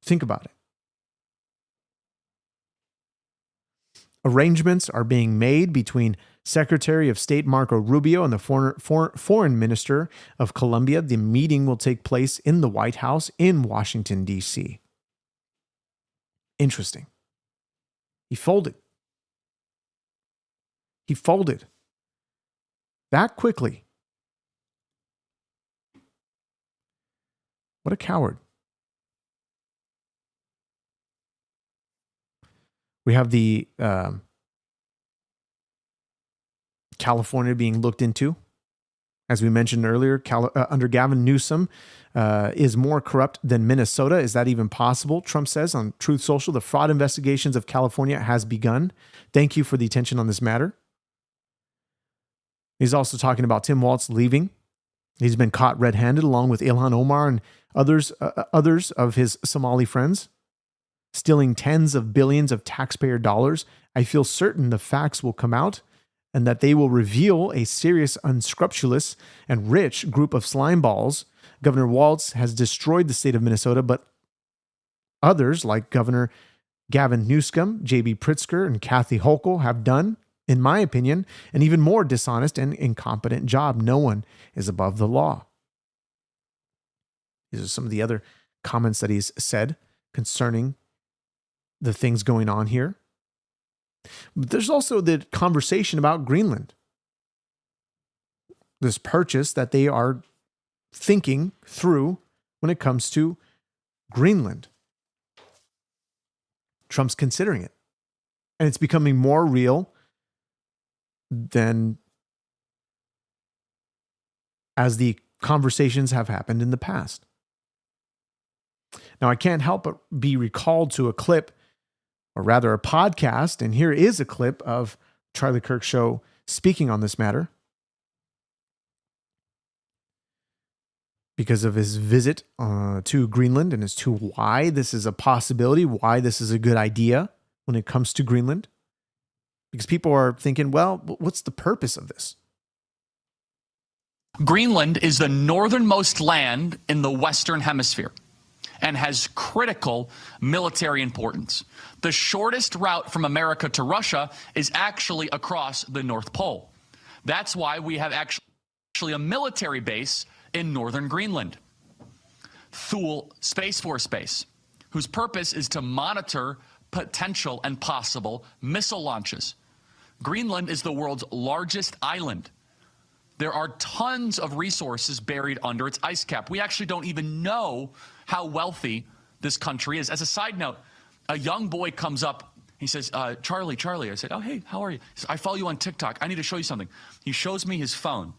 Think about it. Arrangements are being made between Secretary of State Marco Rubio and the Foreign Minister of Colombia. The meeting will take place in the White House in Washington, D.C. Interesting. He folded. He folded that quickly. What a coward. We have the California being looked into. As we mentioned earlier, under Gavin Newsom is more corrupt than Minnesota. Is that even possible? Trump says on Truth Social, the fraud investigations of California has begun. Thank you for the attention on this matter. He's also talking about Tim Walz leaving. He's been caught red-handed along with Ilhan Omar and others of his Somali friends, stealing tens of billions of taxpayer dollars. I feel certain the facts will come out and that they will reveal a serious, unscrupulous, and rich group of slimeballs. Governor Walz has destroyed the state of Minnesota, but others, like Governor Gavin Newsom, J.B. Pritzker, and Kathy Hochul, have done, in my opinion, an even more dishonest and incompetent job. No one is above the law. These are some of the other comments that he's said concerning the things going on here. But there's also the conversation about Greenland. This purchase that they are thinking through when it comes to Greenland. Trump's considering it. And it's becoming more real than as the conversations have happened in the past. Now, I can't help but be recalled to a clip, or rather a podcast, and here is a clip of Charlie Kirk Show speaking on this matter because of his visit to Greenland and as to why this is a possibility, why this is a good idea when it comes to Greenland. Because people are thinking, well, what's the purpose of this? Greenland is the northernmost land in the Western Hemisphere and has critical military importance. The shortest route from America to Russia is actually across the North Pole. That's why we have actually a military base in northern Greenland, Thule Space Force Base, whose purpose is to monitor potential and possible missile launches. Greenland is the world's largest island. There are tons of resources buried under its ice cap. We actually don't even know how wealthy this country is. As a side note, a young boy comes up. He says, Charlie. I said, oh, hey, how are you? He says, I follow you on TikTok. I need to show you something. He shows me his phone.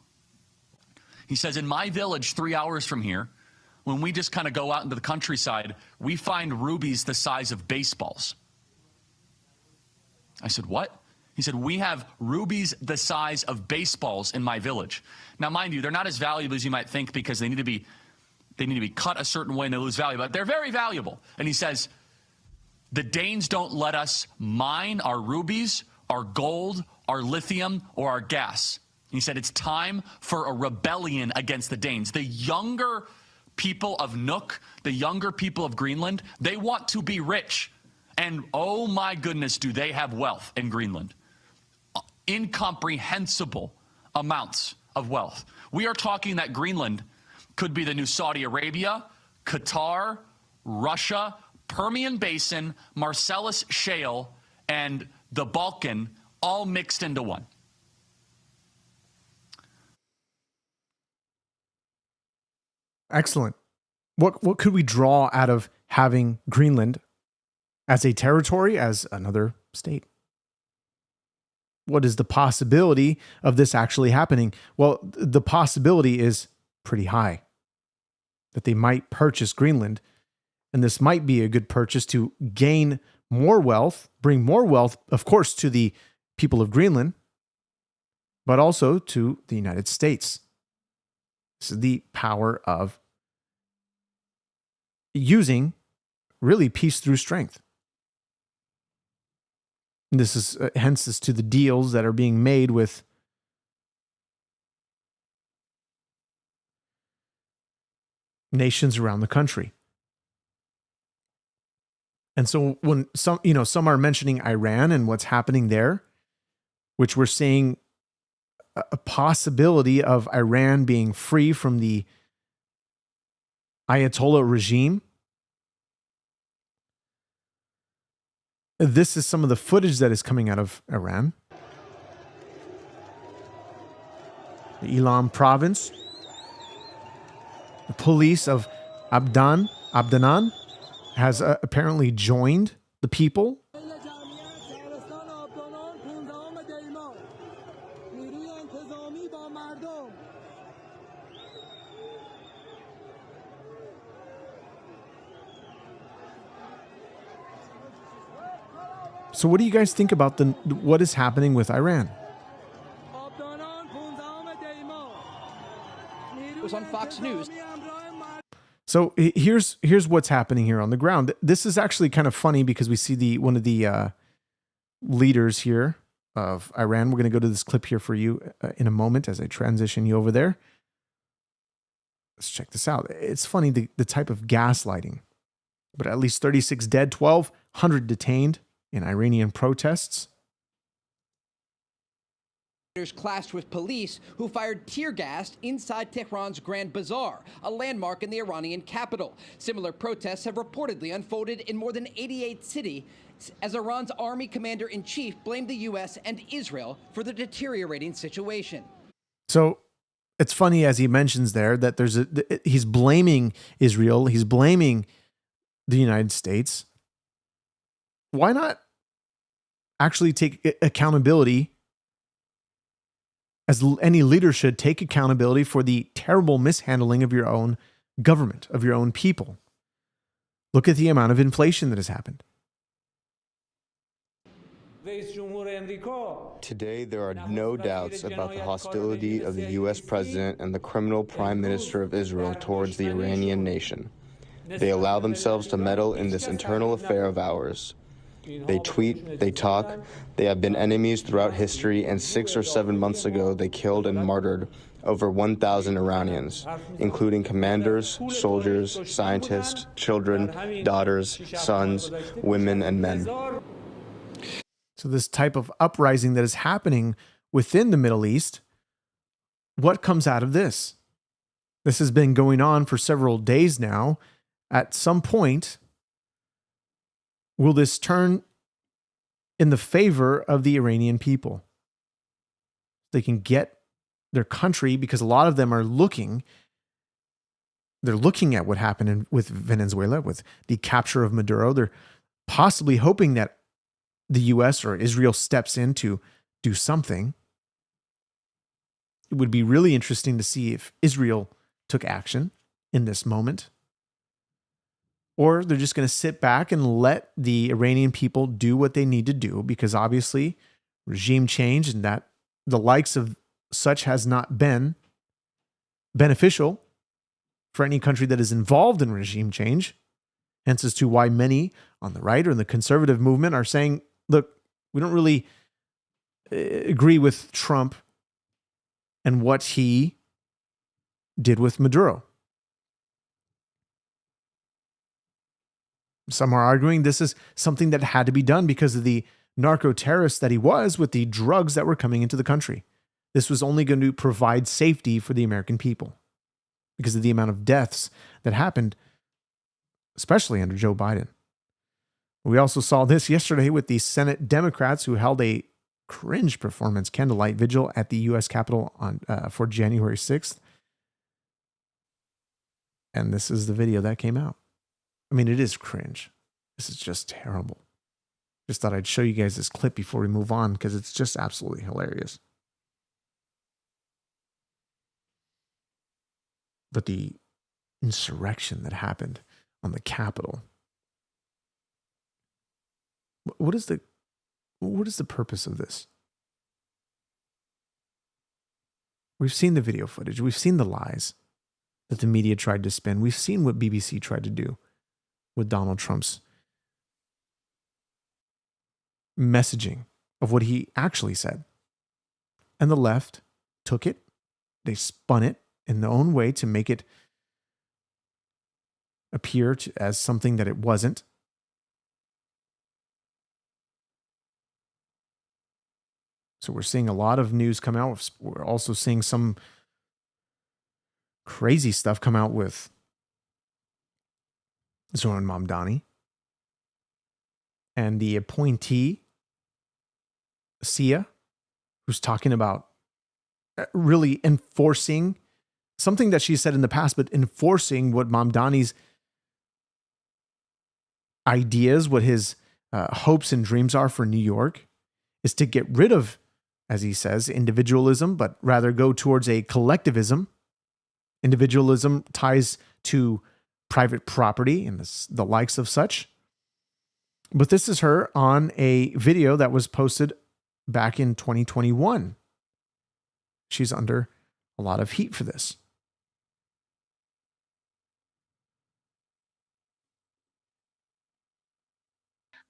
He says, in my village 3 hours from here, when we just kind of go out into the countryside, we find rubies the size of baseballs. I said, what? He said, we have rubies the size of baseballs in my village. Now, mind you, they're not as valuable as you might think because they need to be cut a certain way and they lose value, but they're very valuable. And he says, the Danes don't let us mine our rubies, our gold, our lithium, or our gas. He said, it's time for a rebellion against the Danes. The younger people of Nuuk, the younger people of Greenland, they want to be rich. And oh my goodness, do they have wealth in Greenland. Incomprehensible amounts of wealth. We are talking that Greenland could be the new Saudi Arabia, Qatar, Russia, Permian Basin, Marcellus Shale, and the Balkan all mixed into one. Excellent. What could we draw out of having Greenland as a territory, as another state? What is the possibility of this actually happening? Well, the possibility is pretty high that they might purchase Greenland, and this might be a good purchase to gain more wealth, bring more wealth, of course, to the people of Greenland, but also to the United States. This is the power of using really peace through strength. This is hence as to the deals that are being made with nations around the country. And so when some are mentioning Iran and what's happening there, which we're seeing a possibility of Iran being free from the Ayatollah regime. This is some of the footage that is coming out of Iran. The Elam province. The police of Abdanan has apparently joined the people. So what do you guys think about what is happening with Iran? It was on Fox News. So here's what's happening here on the ground. This is actually kind of funny because we see one of the leaders here of Iran. We're going to go to this clip here for you in a moment as I transition you over there. Let's check this out. It's funny, the type of gaslighting. But at least 36 dead, 1,200 detained in Iranian protests. Clashed with police who fired tear gas inside Tehran's Grand Bazaar, a landmark in the Iranian capital. Similar protests have reportedly unfolded in more than 88 cities as Iran's army commander-in-chief blamed the U.S. and Israel for the deteriorating situation. So it's funny as he mentions there that he's blaming Israel, he's blaming the United States. Why not actually take accountability, as any leader should take accountability for the terrible mishandling of your own government, of your own people? Look at the amount of inflation that has happened. Today, there are no doubts about the hostility of the U.S. president and the criminal prime minister of Israel towards the Iranian nation. They allow themselves to meddle in this internal affair of ours. They tweet, they talk, they have been enemies throughout history, and 6 or 7 months ago they killed and martyred over 1,000 Iranians, including commanders, soldiers, scientists, children, daughters, sons, women, and men. So this type of uprising that is happening within the Middle East, what comes out of this? This has been going on for several days now. At some point, will this turn in the favor of the Iranian people? They can get their country, because a lot of them are looking at what happened with Venezuela, with the capture of Maduro. They're possibly hoping that the U.S. or Israel steps in to do something. It would be really interesting to see if Israel took action in this moment. Or they're just going to sit back and let the Iranian people do what they need to do, because obviously regime change and that the likes of such has not been beneficial for any country that is involved in regime change. Hence as to why many on the right or in the conservative movement are saying, look, we don't really agree with Trump and what he did with Maduro. Some are arguing this is something that had to be done because of the narco-terrorist that he was with the drugs that were coming into the country. This was only going to provide safety for the American people because of the amount of deaths that happened, especially under Joe Biden. We also saw this yesterday with the Senate Democrats who held a cringe performance candlelight vigil at the U.S. Capitol for January 6th. And this is the video that came out. I mean, it is cringe. This is just terrible. Just thought I'd show you guys this clip before we move on because it's just absolutely hilarious. But the insurrection that happened on the Capitol. What is the purpose of this? We've seen the video footage. We've seen the lies that the media tried to spin. We've seen what BBC tried to do with Donald Trump's messaging of what he actually said. And the left took it. They spun it in their own way to make it appear as something that it wasn't. So we're seeing a lot of news come out. We're also seeing some crazy stuff come out with Zoran Mamdani and the appointee, Sia, who's talking about really enforcing something that she said in the past, but enforcing what Mamdani's ideas, what his hopes and dreams are for New York, is to get rid of, as he says, individualism, but rather go towards a collectivism. Individualism ties to private property and the likes of such. But this is her on a video that was posted back in 2021. She's under a lot of heat for this.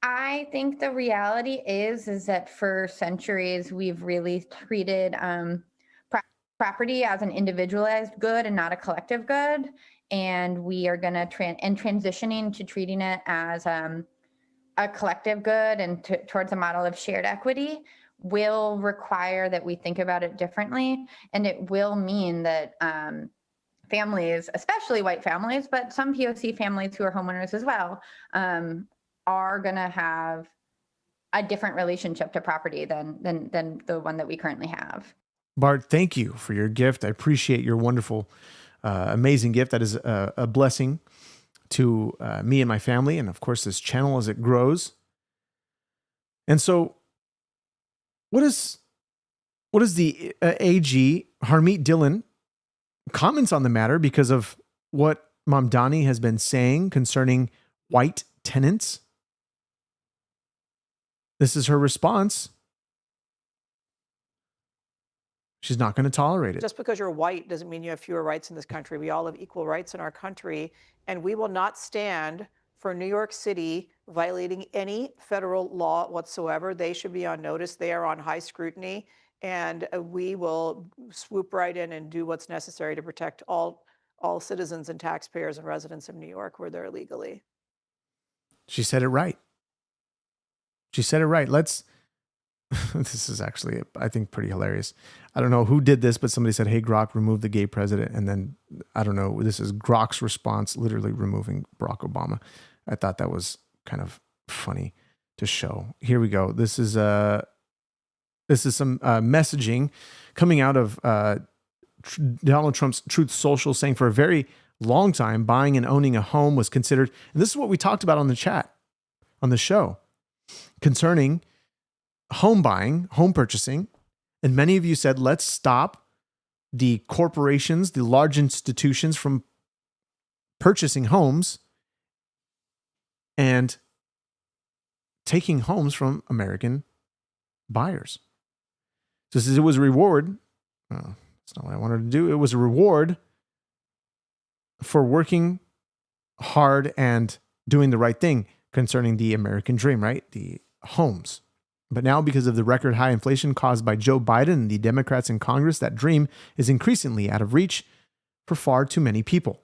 I think the reality is that for centuries we've really treated property as an individualized good and not a collective good, and we are going to transitioning to treating it as a collective good and towards a model of shared equity will require that we think about it differently, and it will mean that families, especially white families, but some POC families who are homeowners as well, are going to have a different relationship to property than the one that we currently have. Bart, thank you for your gift. I appreciate your wonderful, amazing gift. That is a blessing to me and my family, and of course this channel as it grows. And so, what is the AG Harmeet Dillon comments on the matter because of what Mamdani has been saying concerning white tenants? This is her response. She's not going to tolerate it. Just because you're white doesn't mean you have fewer rights in this country. We all have equal rights in our country, and we will not stand for New York City violating any federal law whatsoever. They should be on notice. They are on high scrutiny, and we will swoop right in and do what's necessary to protect all citizens and taxpayers and residents of New York where they're illegally. She said it right. She said it right. This is actually, I think, pretty hilarious. I don't know who did this, but somebody said, hey, Grok, remove the gay president. And then, I don't know, this is Grok's response, literally removing Barack Obama. I thought that was kind of funny to show. Here we go. This is some messaging coming out of Donald Trump's Truth Social, saying for a very long time, buying and owning a home was considered, and this is what we talked about on the chat, on the show, concerning home buying, home purchasing. And many of you said, let's stop the corporations, the large institutions from purchasing homes and taking homes from American buyers. So it says it was a reward. Oh, that's not what I wanted to do. It was a reward for working hard and doing the right thing concerning the American dream, right? The homes. But now, because of the record high inflation caused by Joe Biden and the Democrats in Congress, that dream is increasingly out of reach for far too many people.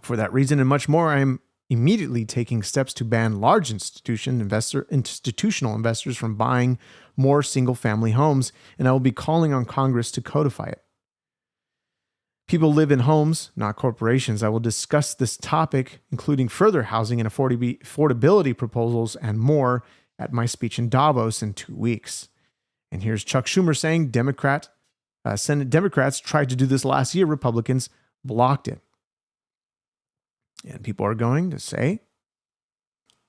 For that reason and much more, I am immediately taking steps to ban large institutional investors from buying more single-family homes, and I will be calling on Congress to codify it. People live in homes, not corporations. I will discuss this topic, including further housing and affordability proposals and more, at my speech in Davos in 2 weeks. And here's Chuck Schumer saying Senate Democrats tried to do this last year. Republicans blocked it. And people are going to say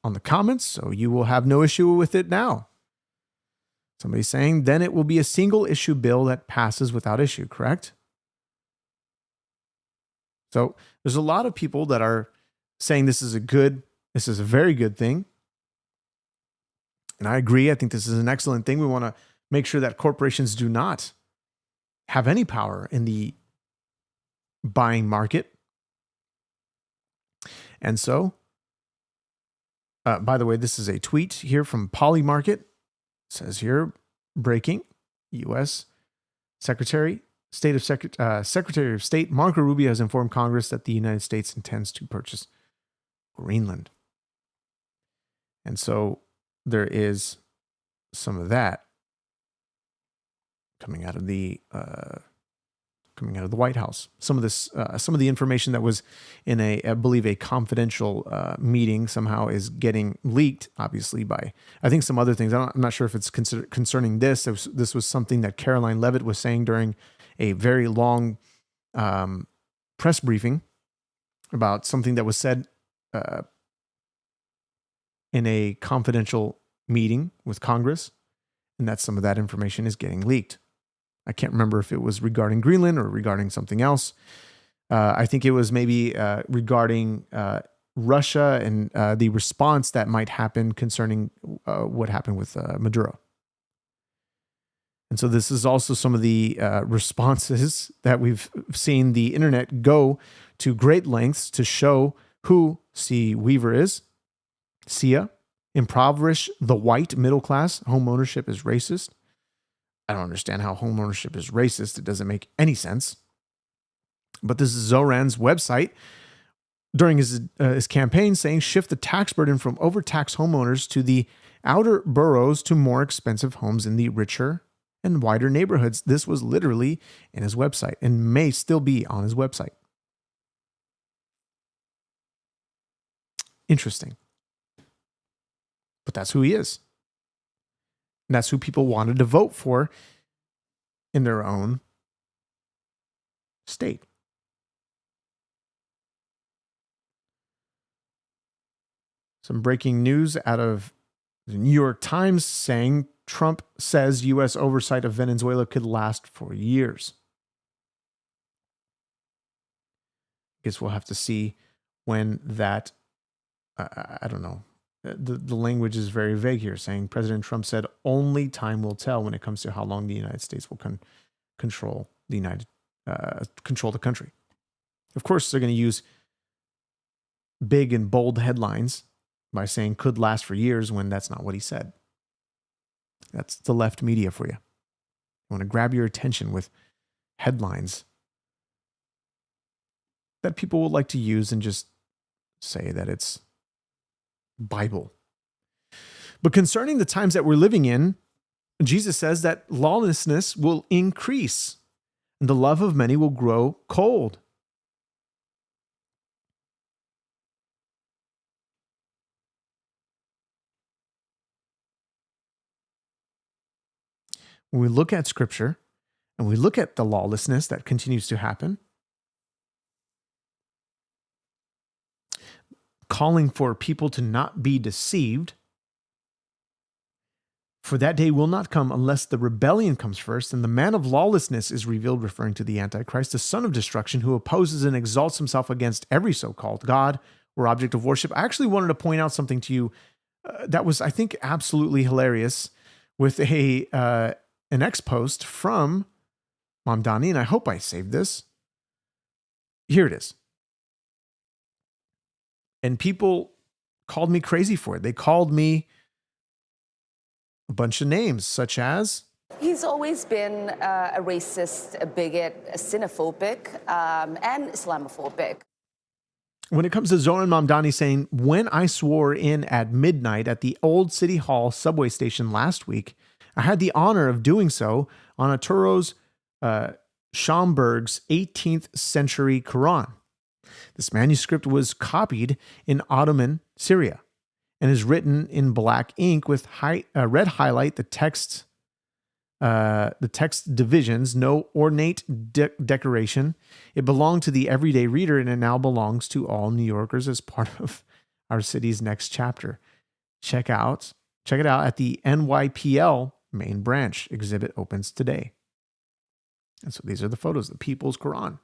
on the comments, so you will have no issue with it now. Somebody's saying, then it will be a single issue bill that passes without issue, correct? So there's a lot of people that are saying this is a very good thing. And I agree. I think this is an excellent thing. We want to make sure that corporations do not have any power in the buying market. And so, by the way, this is a tweet here from Polymarket. It says here, breaking, U.S. Secretary of State Marco Rubio has informed Congress that the United States intends to purchase Greenland. And so there is some of that coming out of the White House. Some of the information that was in I believe a confidential meeting somehow is getting leaked, obviously by, I think, some other things. I'm not sure if it's concerning this. This was something that Caroline Leavitt was saying during a very long press briefing about something that was said in a confidential meeting with Congress, and that some of that information is getting leaked. I can't remember if it was regarding Greenland or regarding something else. I think it was maybe regarding Russia and the response that might happen concerning what happened with Maduro. And so this is also some of the responses that we've seen the internet go to great lengths to show who C. Weaver is. Sia, impoverish the white middle class. Home ownership is racist. I don't understand how home ownership is racist. It doesn't make any sense. But this is Zoran's website during his campaign saying shift the tax burden from overtaxed homeowners to the outer boroughs to more expensive homes in the richer and wider neighborhoods. This was literally in his website and may still be on his website. Interesting. But that's who he is. And that's who people wanted to vote for in their own state. Some breaking news out of the New York Times saying Trump says U.S. oversight of Venezuela could last for years. I guess we'll have to see when that, I don't know. The language is very vague here, saying President Trump said only time will tell when it comes to how long the United States will control the country. Of course, they're going to use big and bold headlines by saying could last for years when that's not what he said. That's the left media for you. You want to grab your attention with headlines that people would like to use and just say that it's Bible. But concerning the times that we're living in, Jesus says that lawlessness will increase and the love of many will grow cold. When we look at Scripture and we look at the lawlessness that continues to happen, calling for people to not be deceived, for that day will not come unless the rebellion comes first, and the man of lawlessness is revealed, referring to the Antichrist, the son of destruction, who opposes and exalts himself against every so-called God or object of worship. I actually wanted to point out something to you that was, I think, absolutely hilarious with an X post from Mamdani, and I hope I saved this. Here it is. And people called me crazy for it. They called me a bunch of names, such as... He's always been a racist, a bigot, a xenophobic, and Islamophobic. When it comes to Zoran Mamdani saying, when I swore in at midnight at the old City Hall subway station last week, I had the honor of doing so on Arturo's Schomburg's 18th century Quran. This manuscript was copied in Ottoman Syria and is written in black ink with red highlight, the text divisions, no ornate decoration. It belonged to the everyday reader, and it now belongs to all New Yorkers as part of our city's next chapter. Check it out at the NYPL main branch. Exhibit opens today. And so these are the photos, the People's Quran.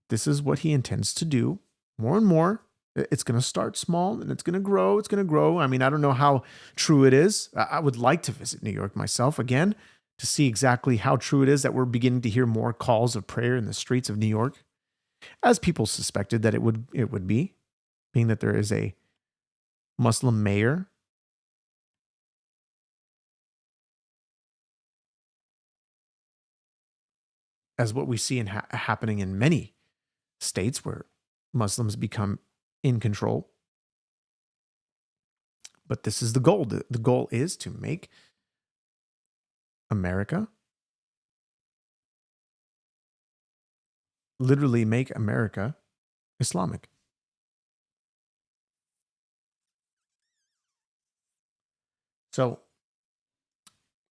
This is what he intends to do more and more. It's going to start small and it's going to grow. It's going to grow. I mean, I don't know how true it is. I would like to visit New York myself again to see exactly how true it is that we're beginning to hear more calls of prayer in the streets of New York, as people suspected that it would be, being that there is a Muslim mayor. As what we see happening in many states where Muslims become in control. But this is the goal. The goal is to make America, literally make America Islamic. So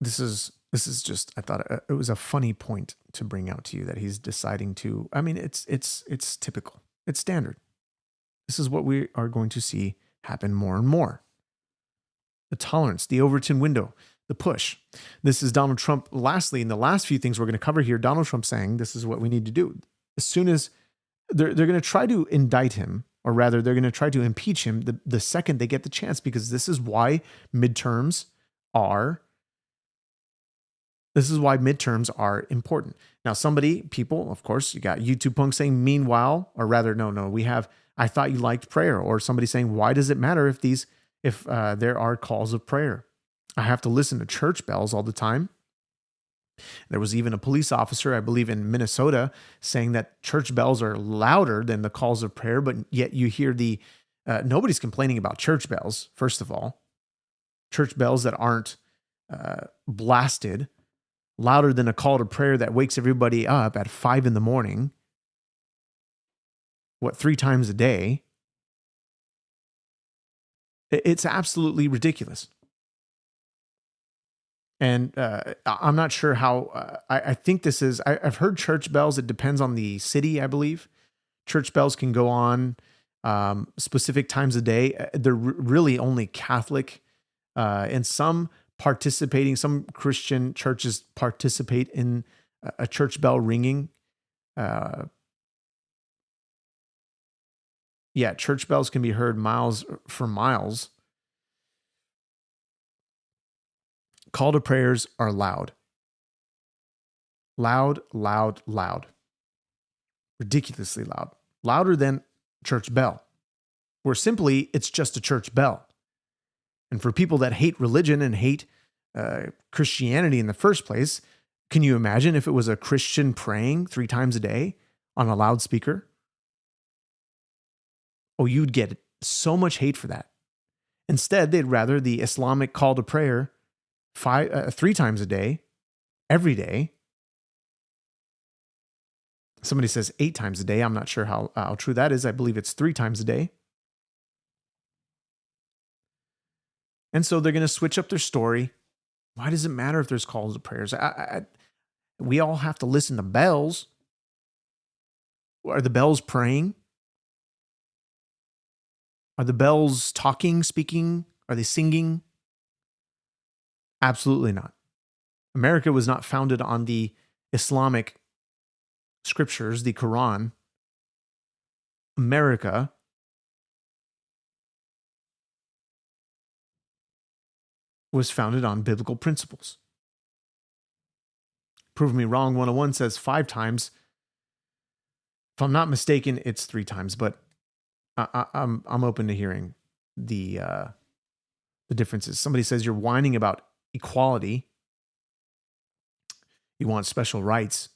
this is just, I thought it was a funny point to bring out to you that he's deciding to, I mean, it's typical. It's standard. This is what we are going to see happen more and more. The tolerance, the Overton window, the push. This is Donald Trump. Lastly, in the last few things we're going to cover here, Donald Trump saying this is what we need to do. As soon as they're going to try to indict him, or rather they're going to try to impeach him the second they get the chance, because this is why midterms are important. Now, people, of course, you got YouTube punks saying, meanwhile, or rather, no, we have, I thought you liked prayer, or somebody saying, why does it matter if there are calls of prayer? I have to listen to church bells all the time. There was even a police officer, I believe in Minnesota, saying that church bells are louder than the calls of prayer, but yet you hear nobody's complaining about church bells, first of all. Church bells that aren't blasted louder than a call to prayer that wakes everybody up at 5 a.m. 3 times a day? It's absolutely ridiculous. And I'm not sure how, I think this is, I've heard church bells, it depends on the city, I believe. Church bells can go on specific times a day. They're really only Catholic, and some Christian churches participate in a church bell ringing. Church bells can be heard for miles. Call to prayers are loud. Loud. Ridiculously loud. Louder than church bell. Where simply, it's just a church bell. And for people that hate religion and hate Christianity in the first place, can you imagine if it was a Christian praying 3 times a day on a loudspeaker? Oh, you'd get so much hate for that. Instead, they'd rather the Islamic call to prayer 3 times a day, every day. Somebody says 8 times a day. I'm not sure how true that is. I believe it's 3 times a day. And so they're going to switch up their story. Why does it matter if there's calls to prayers? We all have to listen to bells. Are the bells praying? Are the bells talking, speaking? Are they singing? Absolutely not. America was not founded on the Islamic scriptures, the Quran. America was founded on biblical principles. Prove Me Wrong 101 says 5 times. If I'm not mistaken, it's 3 times, but I'm open to hearing the differences. Somebody says you're whining about equality. You want special rights.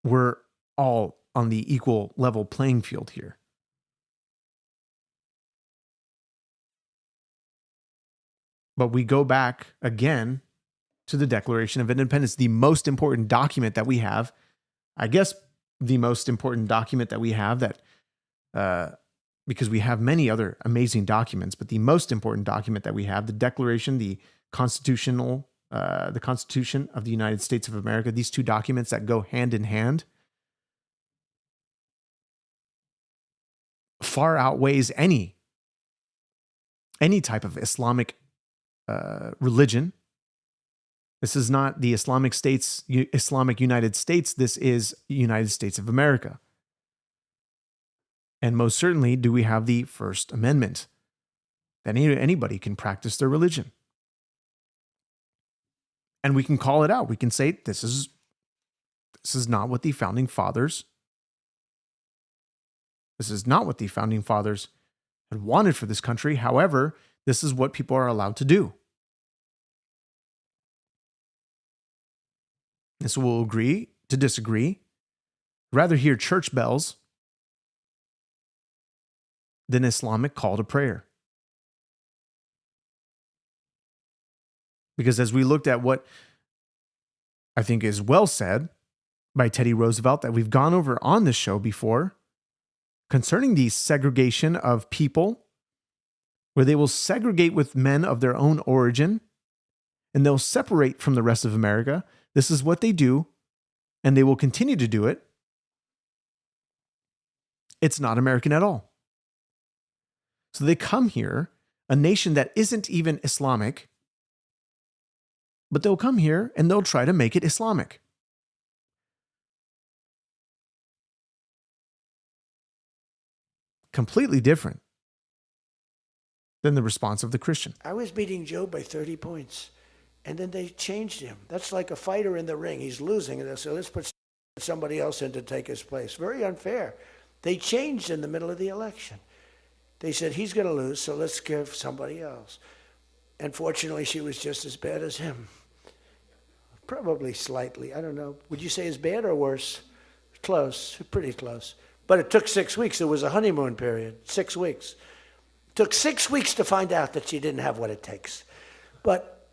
We're all on the equal level playing field here. But we go back again to the Declaration of Independence, the most important document that we have. I guess the most important document that we have that, because we have many other amazing documents, but the most important document that we have, the Declaration, the Constitution of the United States of America, these two documents that go hand in hand, far outweighs any type of Islamic religion. This is not the Islamic United States. This is United States of America. And most certainly do we have the First Amendment, that anybody can practice their religion. And we can call it out. We can say, this is not what the founding fathers, had wanted for this country. However, this is what people are allowed to do. And so we'll agree to disagree. Rather hear church bells than Islamic call to prayer. Because as we looked at what I think is well said by Teddy Roosevelt that we've gone over on this show before, concerning the segregation of people, where they will segregate with men of their own origin, and they'll separate from the rest of America. This is what they do, and they will continue to do it. It's not American at all. So they come here, a nation that isn't even Islamic, but they'll come here and they'll try to make it Islamic. Completely different than the response of the Christian. I was beating Joe by 30 points, and then they changed him. That's like a fighter in the ring. He's losing, and they said, let's put somebody else in to take his place. Very unfair. They changed in the middle of the election. They said, he's going to lose, so let's give somebody else. And fortunately, she was just as bad as him. Probably slightly. I don't know. Would you say as bad or worse? Close. Pretty close. But it took 6 weeks. There was a honeymoon period. 6 weeks. It took 6 weeks to find out that she didn't have what it takes. But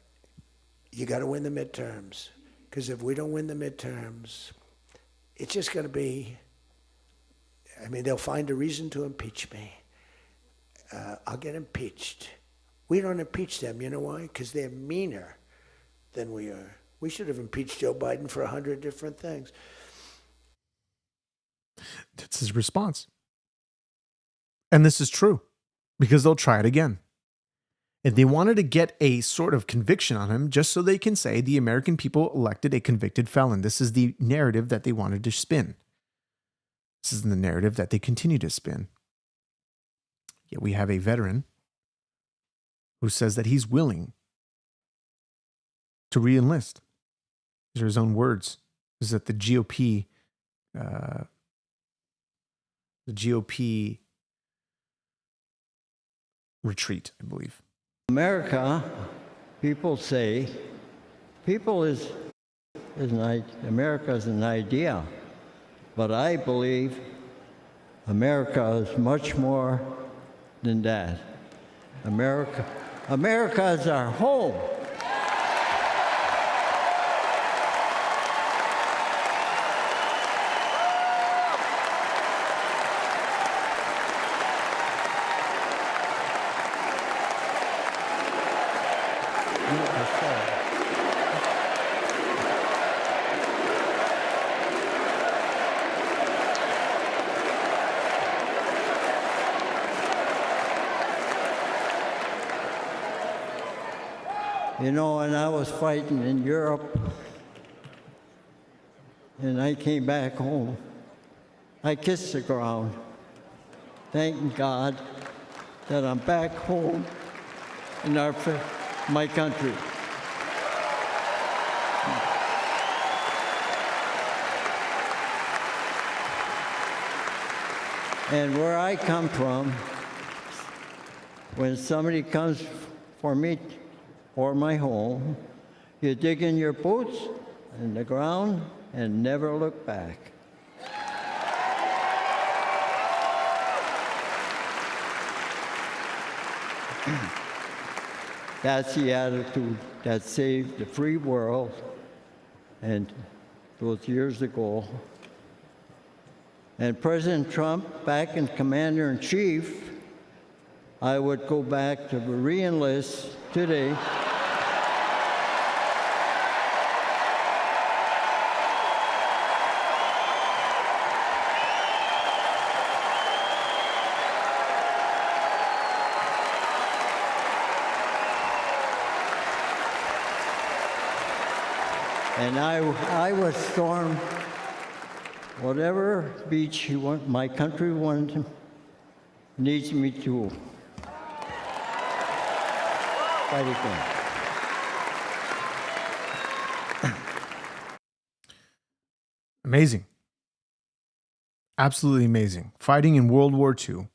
you got to win the midterms. Because if we don't win the midterms, it's just going to be, they'll find a reason to impeach me. I'll get impeached. We don't impeach them. You know why? Because they're meaner than we are. We should have impeached Joe Biden for 100 different things. That's his response. And this is true, because they'll try it again. And they wanted to get a sort of conviction on him just so they can say the American people elected a convicted felon. This is the narrative that they wanted to spin. This is the narrative that they continue to spin. Yet we have a veteran who says that he's willing to re-enlist. These are his own words. This is at the GOP retreat, I believe. America, people say, America is an idea, but I believe America is much more than that. America is our home. You know, when I was fighting in Europe and I came back home, I kissed the ground, thanking God that I'm back home in my country. And where I come from, when somebody comes for me or my home, you dig in your boots in the ground and never look back. That's the attitude that saved the free world, and those years ago. And President Trump, back in Commander-in-Chief, I would go back to re-enlist today. And I would storm whatever beach my country needs me to fight again. Amazing. Absolutely amazing. Fighting in World War II.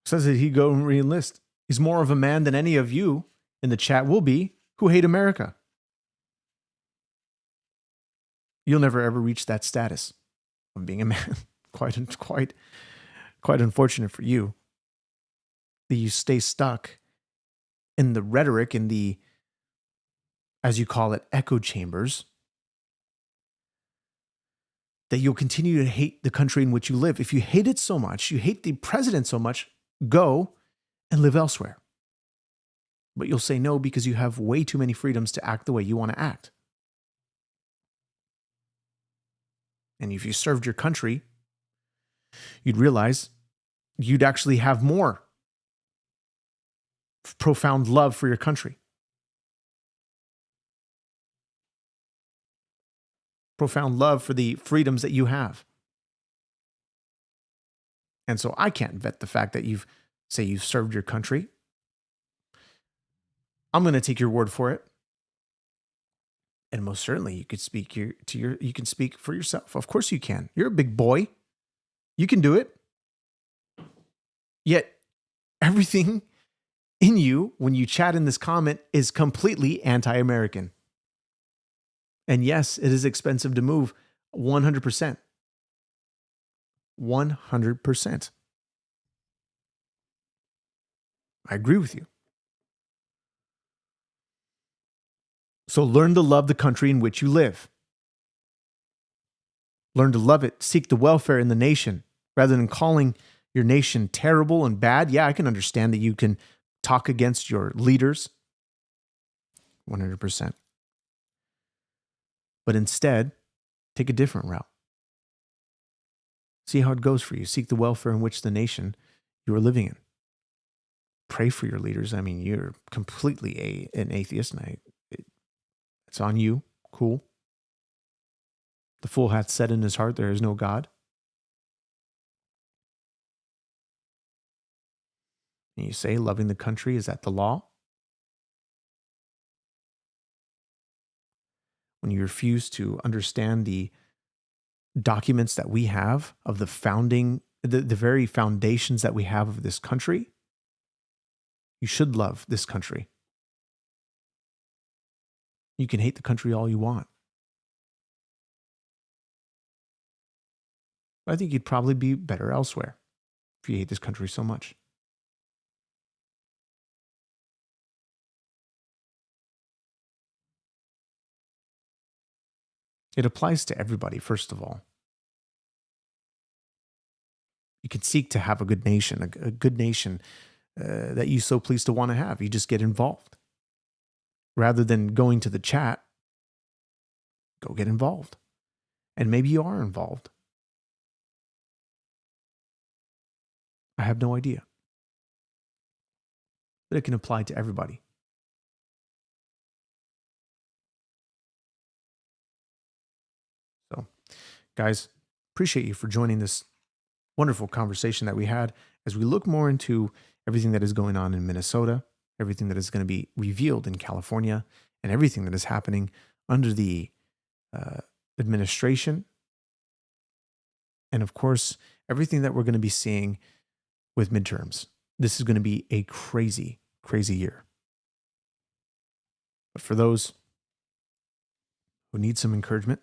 Says that he'd go and re-enlist. He's more of a man than any of you in the chat will be who hate America. You'll never ever reach that status of being a man. Quite unfortunate for you that you stay stuck in the rhetoric, in the, as you call it, echo chambers, that you'll continue to hate the country in which you live. If you hate it so much, you hate the president so much, go and live elsewhere. But you'll say no because you have way too many freedoms to act the way you want to act. And if you served your country, you'd realize you'd actually have more profound love for your country. Profound love for the freedoms that you have. And so I can't vet the fact that you've served your country. I'm going to take your word for it. And most certainly you could speak you can speak for yourself. Of course you can. You're a big boy. You can do it. Yet everything in you when you chat in this comment is completely anti-American. And yes, it is expensive to move 100%. 100%. I agree with you. So learn to love the country in which you live. Learn to love it. Seek the welfare in the nation rather than calling your nation terrible and bad. Yeah, I can understand that you can talk against your leaders. 100%. But instead, take a different route. See how it goes for you. Seek the welfare in which the nation you are living in. Pray for your leaders. I mean, you're completely an atheist, and it's on you. Cool. The fool hath said in his heart, there is no God. And you say, loving the country, is that the law? When you refuse to understand the documents that we have of the founding, the very foundations that we have of this country, you should love this country. You can hate the country all you want. But I think you'd probably be better elsewhere if you hate this country so much. It applies to everybody, first of all. You can seek to have a good nation, a good nation that you so pleased to want to have. You just get involved. Rather than going to the chat, go get involved. And maybe you are involved. I have no idea. But it can apply to everybody. So, guys, appreciate you for joining this wonderful conversation that we had as we look more into everything that is going on in Minnesota, everything that is going to be revealed in California, and everything that is happening under the administration. And of course, everything that we're going to be seeing with midterms. This is going to be a crazy, crazy year. But for those who need some encouragement,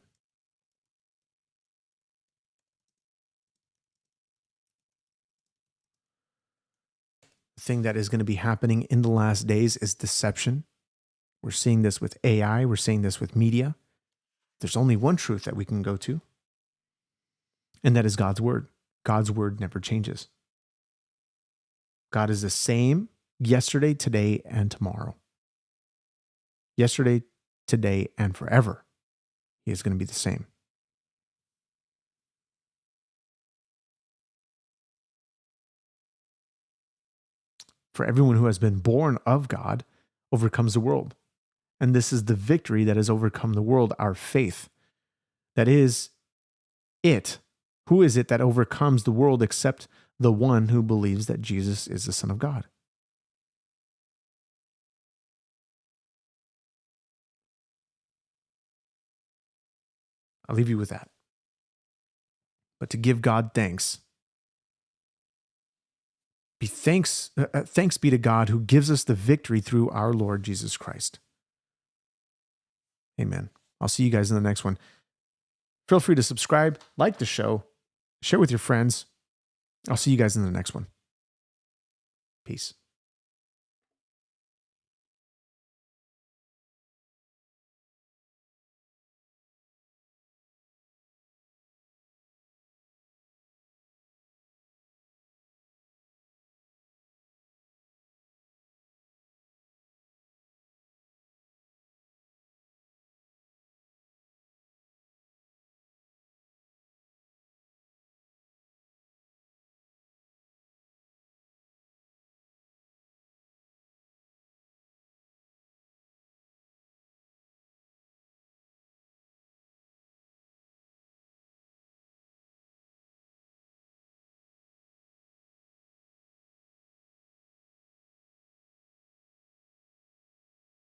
the thing that is going to be happening in the last days is deception. We're seeing this with AI. We're seeing this with media. There's only one truth that we can go to, and that is God's word. God's word never changes. God is the same yesterday, today, and tomorrow. Yesterday, today, and forever. He is going to be the same. For everyone who has been born of God overcomes the world. And this is the victory that has overcome the world, our faith. That is it. Who is it that overcomes the world except the one who believes that Jesus is the Son of God? I'll leave you with that. But to give God thanks. Thanks be to God who gives us the victory through our Lord Jesus Christ. Amen. I'll see you guys in the next one. Feel free to subscribe, like the show, share with your friends. I'll see you guys in the next one. Peace.